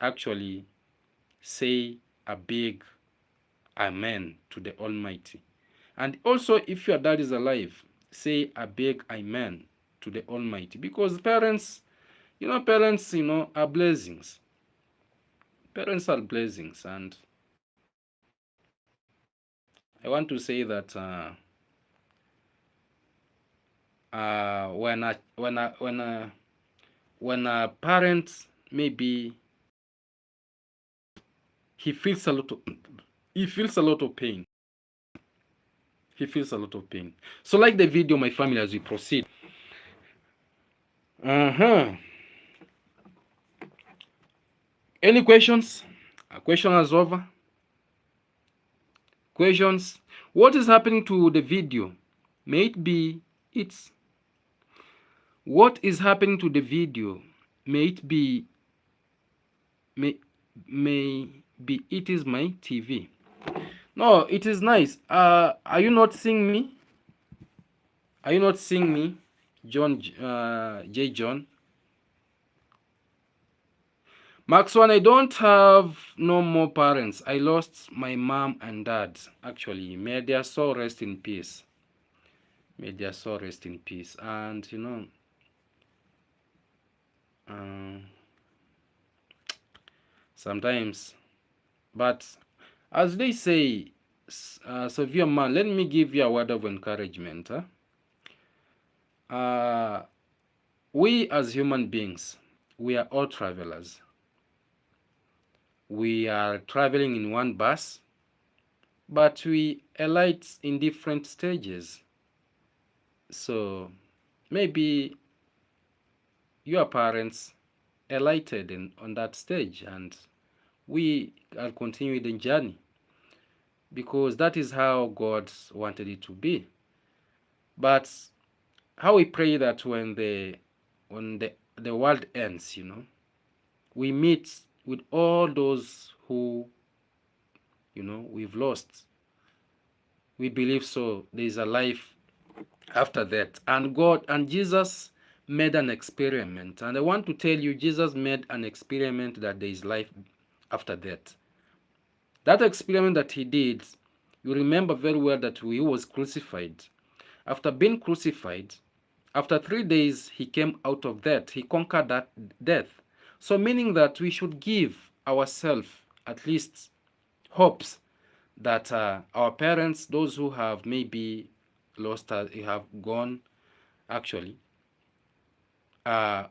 actually say a big amen to the Almighty. And also, if your dad is alive, say a big amen to the Almighty. Because parents, parents, are blessings. Parents are blessings. And I want to say that when a parent, maybe he feels a lot of pain. He feels a lot of pain. So like the video, my family, as we proceed. Any questions? A question is over. Questions? What is happening to the video? May it be it's. What is happening to the video? May it be. May be it is my TV. No, it is nice. Are you not seeing me? Are you not seeing me, John? J. John. Max One, I don't have no more parents. I lost my mom and dad. Actually, may their soul rest in peace. May their soul rest in peace. And sometimes, but as they say, severe man, let me give you a word of encouragement. We as human beings, we are all travelers. We are traveling in one bus, but we alight in different stages. So maybe your parents alighted on that stage, and we are continuing the journey because that is how God wanted it to be. But how we pray that when the world ends, we meet with all those who we've lost. We believe so. There is a life after that, and God and Jesus made an experiment, and I want to tell you, Jesus made an experiment that there is life after that. That experiment that he did, you remember very well that he was crucified. After being crucified, after 3 days, he came out of that. He conquered that death. So meaning that we should give ourselves at least hopes that our parents, those who have maybe lost, have gone, actually,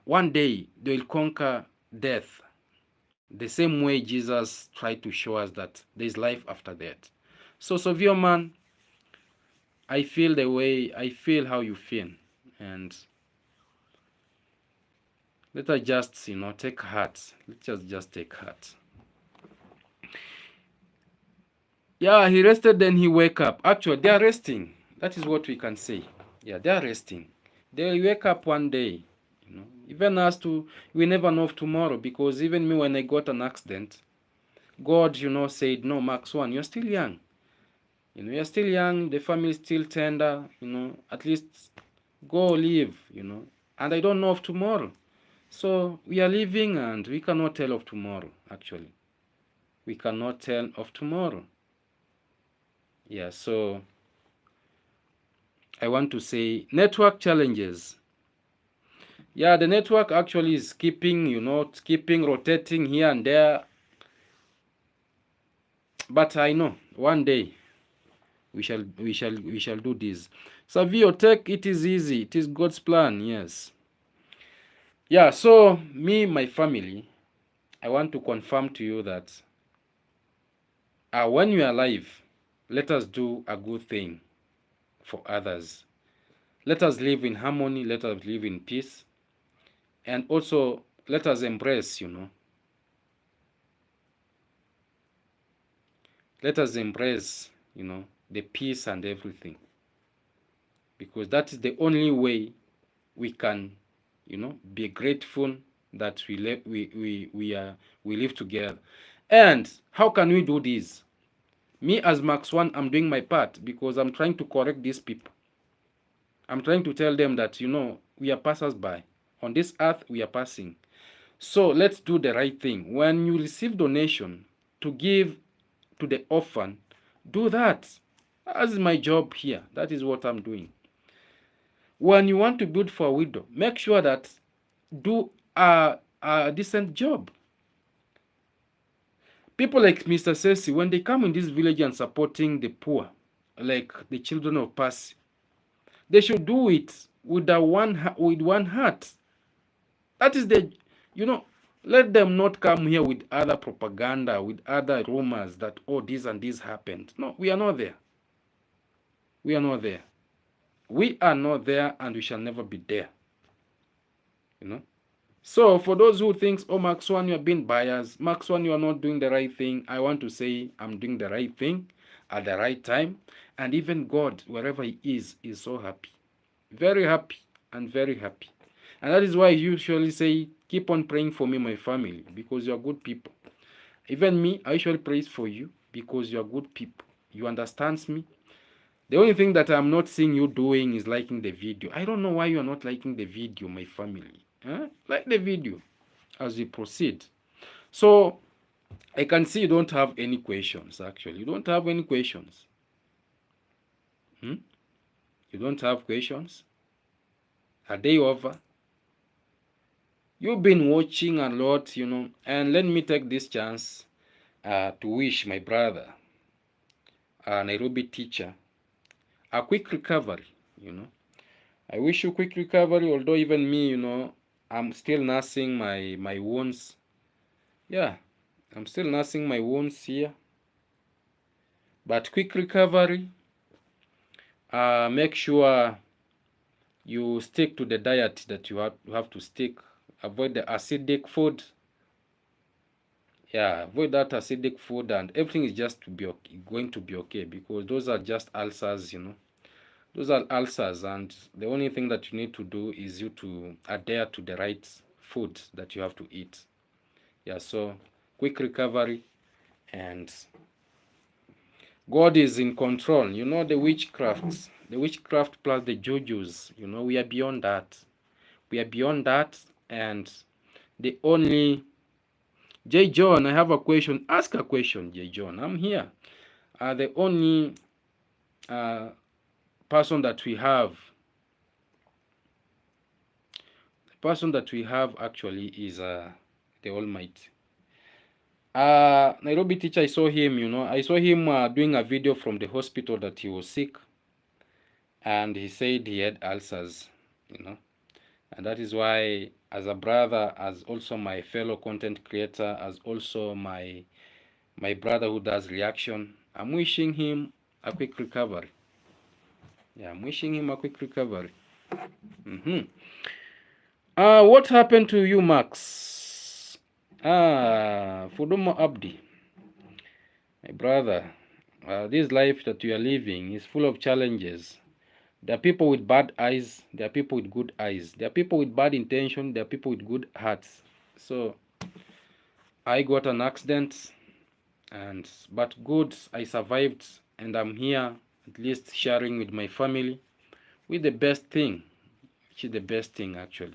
one day they'll conquer death. The same way Jesus tried to show us that there's life after that. So, Severe Man, I feel how you feel. And let us just, take heart. Let's just take heart. Yeah, he rested, then he wake up. Actually, they are resting. That is what we can say. Yeah, they are resting. They wake up one day. Even us too, we never know of tomorrow, because even me, when I got an accident, God, said, no, Max One, you're still young. You're still young, the family is still tender, at least go live, and I don't know of tomorrow. So we are living and we cannot tell of tomorrow, actually. We cannot tell of tomorrow. Yeah, so I want to say network challenges. Yeah, the network actually is keeping rotating here and there. But I know one day we shall do this. Savio, take it is easy. It is God's plan, yes. Yeah, so me, my family, I want to confirm to you that when we are alive, let us do a good thing for others. Let us live in harmony, let us live in peace, and also let us embrace, let us embrace, the peace and everything, because that is the only way we can, be grateful that we live together. And how can we do this? Me as Max One, I'm doing my part, because I'm trying to correct these people. I'm trying to tell them that, we are passers by. On this earth, we are passing. So let's do the right thing. When you receive donation to give to the orphan, do that. That is my job here. That is what I'm doing. When you want to build for a widow, make sure that do a decent job. People like Mr. Cecil, when they come in this village and supporting the poor, like the children of Pasi, they should do it with one heart. That is let them not come here with other propaganda, with other rumors that, oh, this and this happened. No, we are not there. We are not there. We are not there, and we shall never be there. So for those who think, oh, Max One, you are being biased, Max One, you are not doing the right thing, I want to say I'm doing the right thing at the right time. And even God, wherever he is so happy. Very happy and very happy. And that is why I usually say, keep on praying for me, my family, because you are good people. Even me, I usually pray for you because you are good people. You understand me. The only thing that I'm not seeing you doing is liking the video. I don't know why you are not liking the video, my family. Like the video as we proceed. So I can see you don't have any questions, actually. You don't have any questions. You don't have questions? Are they over? You've been watching a lot, and let me take this chance to wish my brother, a Nairobi teacher, a quick recovery. I wish you quick recovery, although even me, I'm still nursing my wounds. Yeah, I'm still nursing my wounds here. But quick recovery. Make sure you stick to the diet that you have to stick. Avoid the acidic food. Yeah, avoid that acidic food, and everything is just going to be okay, because those are just ulcers, Those are ulcers, and the only thing that you need to do is you to adhere to the right food that you have to eat. Yeah, so quick recovery, and God is in control. The witchcraft plus the jujus, we are beyond that. We are beyond that, and the only... J. John, I have a question. Ask a question, J. John. I'm here. The only person that we have actually is the Almighty. Nairobi teacher, I saw him, I saw him doing a video from the hospital that he was sick, and he said he had ulcers, and that is why, as a brother, as also my fellow content creator, as also my brother who does reaction, I'm wishing him a quick recovery. Yeah, I'm wishing him a quick recovery. What happened to you, Max? Fudumo Abdi, my brother. This life that we are living is full of challenges. There are people with bad eyes, there are people with good eyes, there are people with bad intention, there are people with good hearts. So I got an accident, and but good, I survived, and I'm here at least sharing with my family with the best thing, which is the best thing actually.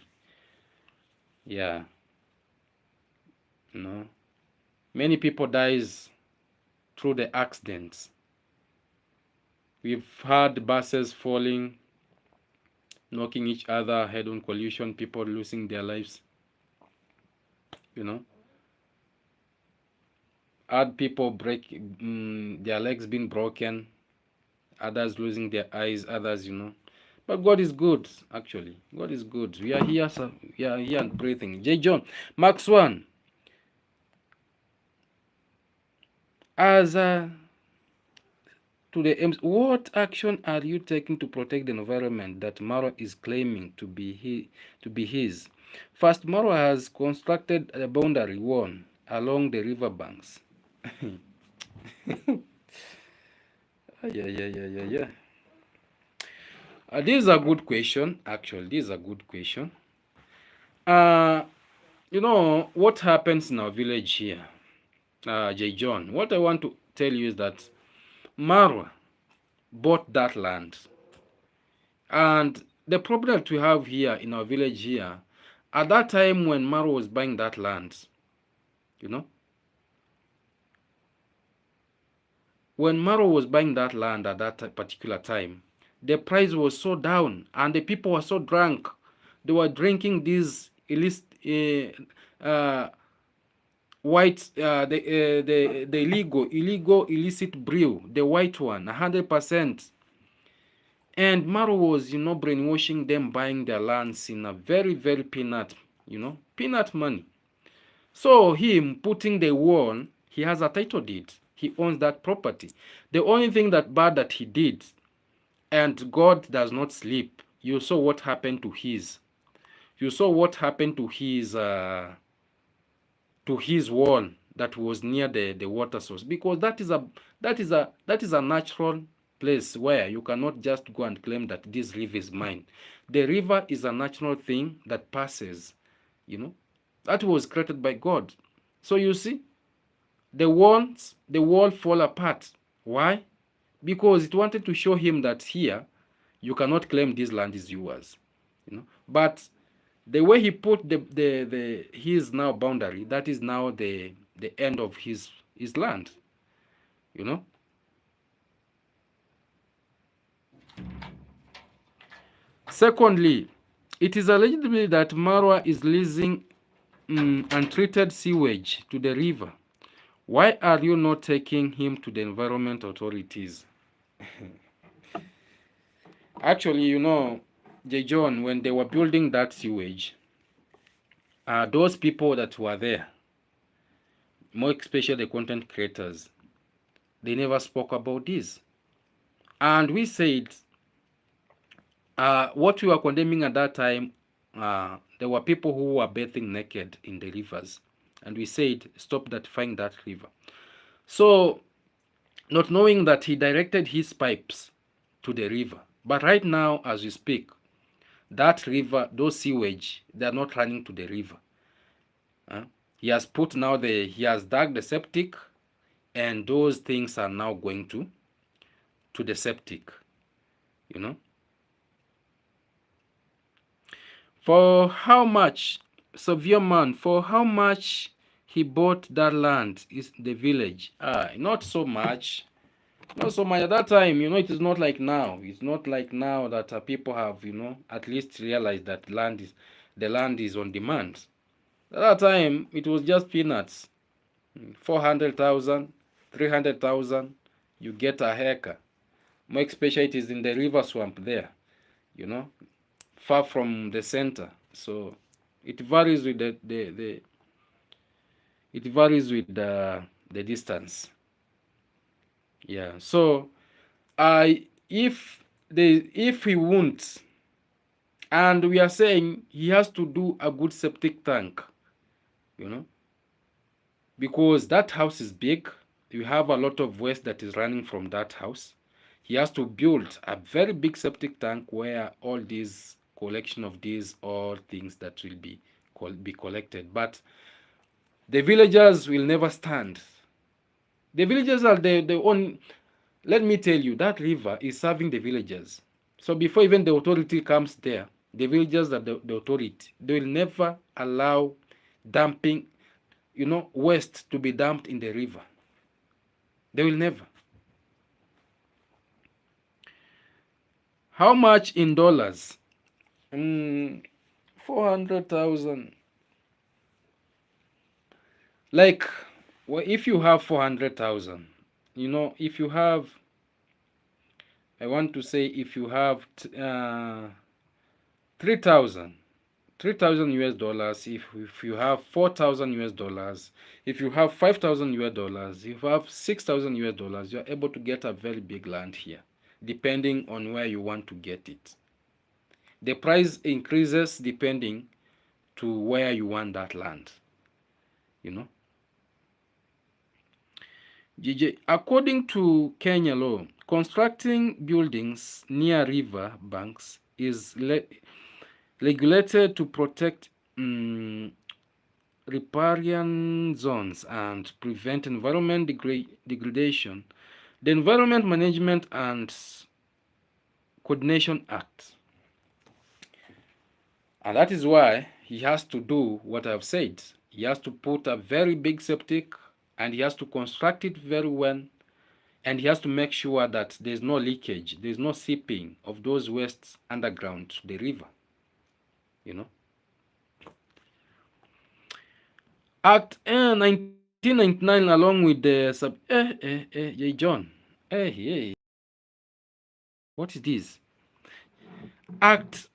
Yeah, you know, many people dies through the accidents. We've had buses falling, knocking each other, head-on collision, people losing their lives. You know, had people break their legs being broken, others losing their eyes, others, But God is good, actually. God is good. We are here, so we are here and breathing. J. John, Max 1, as to the aims, what action are you taking to protect the environment that Maro is claiming to be his? First, Maro has constructed a boundary wall along the river banks. Yeah. This is a good question, actually. This is a good question. What happens in our village here, J. John? What I want to tell you is that Marwa bought that land. And the problem that we have here in our village here, at that time when Marwa was buying that land, when Marwa was buying that land at that particular time, the price was so down and the people were so drunk. They were drinking these white, the illicit brew, the white one, 100%. And Maro was, brainwashing them, buying their lands in a very, very peanut money. So him putting the wall, he has a title deed. He owns that property. The only thing that he did, and God does not sleep. You saw what happened to his. You saw what happened to his wall that was near the water source, because that is a natural place where you cannot just go and claim that this river is mine. The river is a natural thing that passes, that was created by God. So you see, the wall fall apart. Why? Because it wanted to show him that here you cannot claim this land is yours, but the way he put his now boundary, that is now the end of his land, Secondly, it is alleged that Marwa is leasing untreated sewage to the river. Why are you not taking him to the environment authorities? Actually, J. John, when they were building that sewage, those people that were there, more especially the content creators, they never spoke about this. And we said, what we were condemning at that time, there were people who were bathing naked in the rivers. And we said, stop that river. So, not knowing that he directed his pipes to the river. But right now, as we speak, that river, those sewage, they are not running to the river. He has dug the septic, and those things are now going to the septic, For how much, severe man, for how much he bought that land is the village? Not so much. Not so much. At that time, it is not like now. It's not like now that people have, at least realized that the land is on demand. At that time, it was just peanuts. 400,000, 300,000, you get a hectare. More especially it is in the river swamp there, far from the center. So it varies with the distance. Yeah. So if he won't, and we are saying he has to do a good septic tank, because that house is big, you have a lot of waste that is running from that house. He has to build a very big septic tank where all these collection of these all things that will be collected. But the villagers will never stand. The villagers are the own. Let me tell you, that river is serving the villagers. So before even the authority comes there, the villagers are the authority. They will never allow dumping, waste to be dumped in the river. They will never. How much in dollars? 400,000. Like, well, if you have 400,000, if you have, I want to say, if you have 3,000, 3,000 US dollars, if you have 4,000 US dollars, if you have 5,000 US dollars, if you have 6,000 US dollars, you're able to get a very big land here, depending on where you want to get it. The price increases depending to where you want that land, GJ, according to Kenya law, constructing buildings near river banks is regulated to protect riparian zones and prevent environment degradation. The Environment Management and Coordination Act. And that is why he has to do what I've said. He has to put a very big septic, and he has to construct it very well, and he has to make sure that there's no leakage, there's no seeping of those wastes underground to the river. Act 1999, along with the John. What is this? Act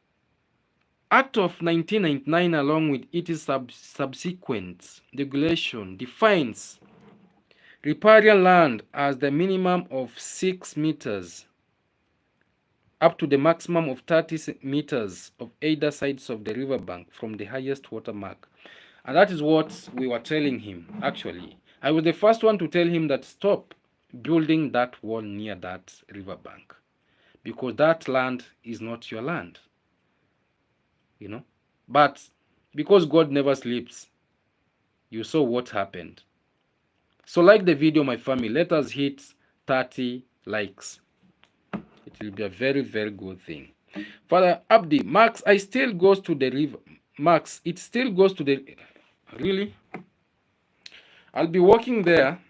of 1999, along with its subsequent regulation, defines riparian land as the minimum of 6 meters up to the maximum of 30 meters of either sides of the riverbank from the highest water mark. And that is what we were telling him, actually. I was the first one to tell him that stop building that wall near that riverbank, because that land is not your land. But because God never sleeps, you saw what happened. So like the video, my family, let us hit 30 likes. It will be a very, very good thing. Father Abdi, Max, it still goes to the river. Max, it still goes to the... Really? I'll be walking there.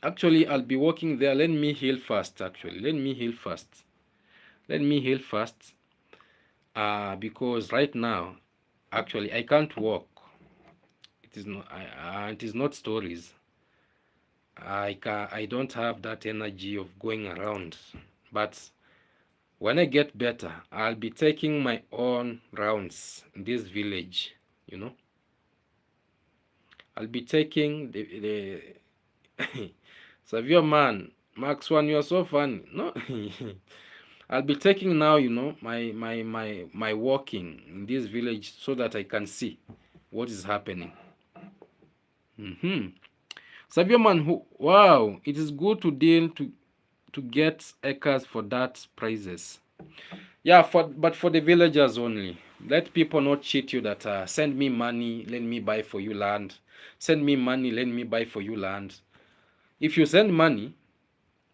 Actually, I'll be walking there. Let me heal first, actually. Let me heal first. Because right now, actually, I can't walk. It is not stories. I don't have that energy of going around. But when I get better, I'll be taking my own rounds in this village, I'll be taking the Savio man, Max One, you're so funny. No, I'll be taking now, my walking in this village so that I can see what is happening. Savio man, wow, it is good to deal to get acres for that prices. Yeah, but for the villagers only. Let people not cheat you that send me money, let me buy for you land. Send me money, let me buy for you land. If you send money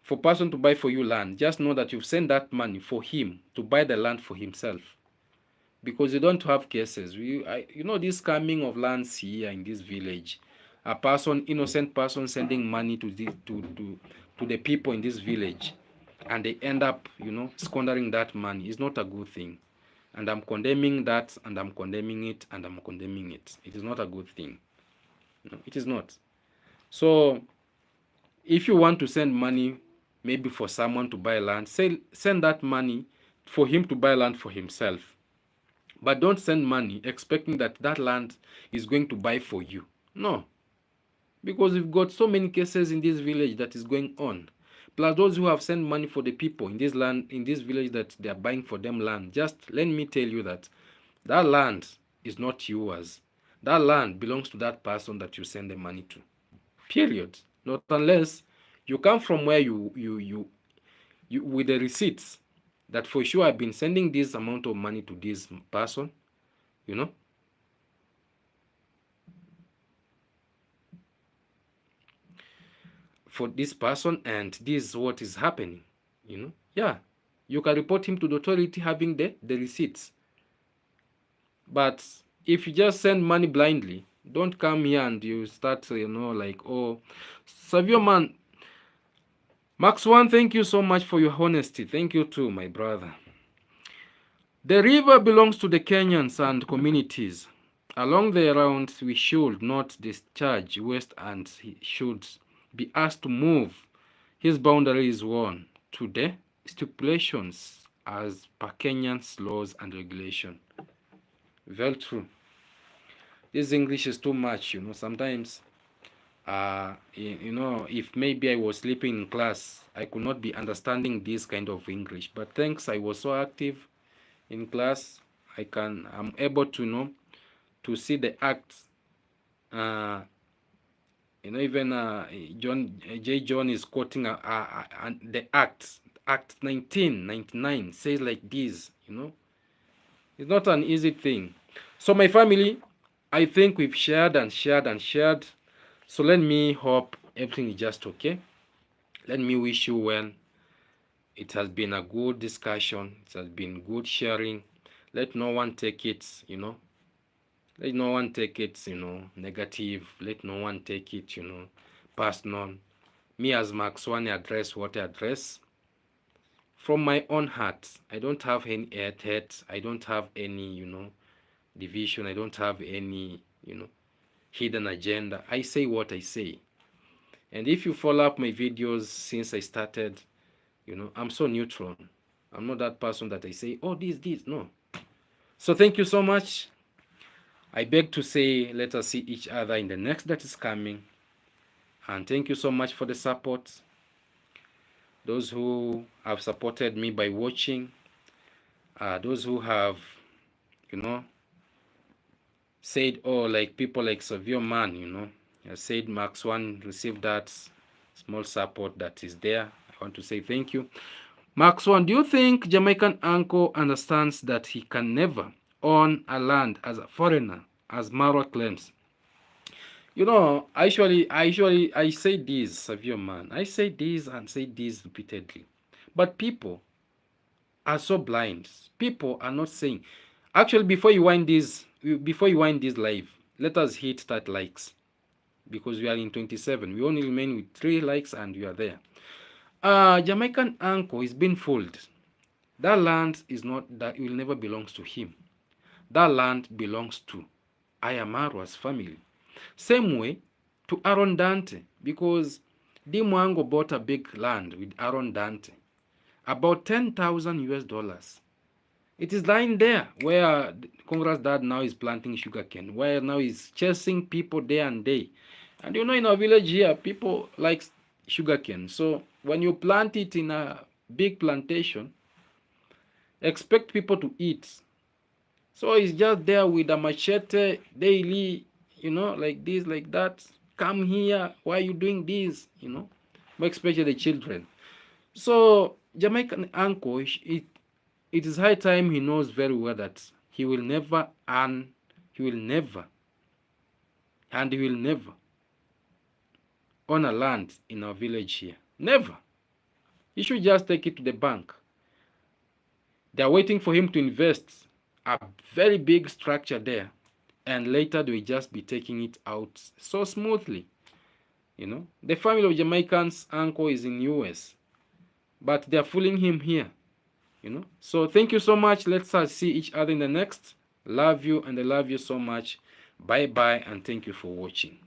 for person to buy for you land, just know that you've sent that money for him to buy the land for himself. Because you don't have cases. This coming of lands here in this village. A person, innocent person, sending money to the people in this village, and they end up, squandering that money. Is not a good thing. And I'm condemning that, and I'm condemning it, and I'm condemning it. It is not a good thing. No, it is not. So, if you want to send money, maybe for someone to buy land, send that money for him to buy land for himself. But don't send money expecting that land is going to buy for you. No. Because we've got so many cases in this village that is going on. Plus those who have sent money for the people in this village that they are buying for them land. Just let me tell you that land is not yours. That land belongs to that person that you send the money to. Period. Not unless you come from where you with the receipts that for sure I've been sending this amount of money to this person, you know, for this person, and this is what is happening, you know. Yeah, you can report him to the authority having the receipts. But if you just send money blindly, don't come here and you start, like, oh, Savio man, Max One, thank you so much for your honesty. Thank you too, my brother. The river belongs to the Kenyans and communities. Along the round, we should not discharge waste and he should be asked to move his boundaries one to the stipulations as per Kenyan's laws and regulation. Very true. This English is too much, sometimes if maybe I was sleeping in class, I could not be understanding this kind of English. But thanks, I was so active in class, I'm able to to see the acts. Even J. John is quoting the Acts. Act 1999 says like this. It's not an easy thing. So my family, I think we've shared and shared and shared. So let me hope everything is just okay. Let me wish you well. It has been a good discussion. It has been good sharing. Let no one take it, let no one take it, negative. Let no one take it, personal. Me as Max One address what I address from my own heart. I don't have any hate. I don't have any, division. I don't have any, hidden agenda. I say what I say. And if you follow up my videos since I started, I'm so neutral. I'm not that person that I say, oh, this, no. So thank you so much. I beg to say, let us see each other in the next that is coming. And thank you so much for the support. Those who have supported me by watching, those who have, said, oh, like people like Savio Man, said Max One received that small support that is there. I want to say thank you. Max One, do you think Jamaican uncle understands that he can never own a land as a foreigner, as Mara claims? I say this, Savio Man. I say this and say this repeatedly. But people are so blind. People are not saying. Actually, before you wind this live, let us hit that likes. Because we are in 27. We only remain with 3 likes and we are there. Jamaican uncle is being fooled. That land is not, that will never belongs to him. That land belongs to Ayamarwa's family. Same way to Aaron Dante, because Dimwango bought a big land with Aaron Dante, about 10,000 US dollars. It is lying there where Congress dad now is planting sugarcane, where now is chasing people day and day. And in our village here, people like sugarcane. So when you plant it in a big plantation, expect people to eat. So it's just there with a machete daily, like this, like that. Come here, why are you doing this? Especially the children. So Jamaican uncle, it is high time he knows very well that he will never own a land in our village here. Never. He should just take it to the bank. They are waiting for him to invest a very big structure there, and later they will just be taking it out so smoothly. The family of Jamaican's uncle is in US, but they are fooling him here. So thank you so much. Let's see each other in the next. Love you, and I love you so much. Bye bye, and thank you for watching.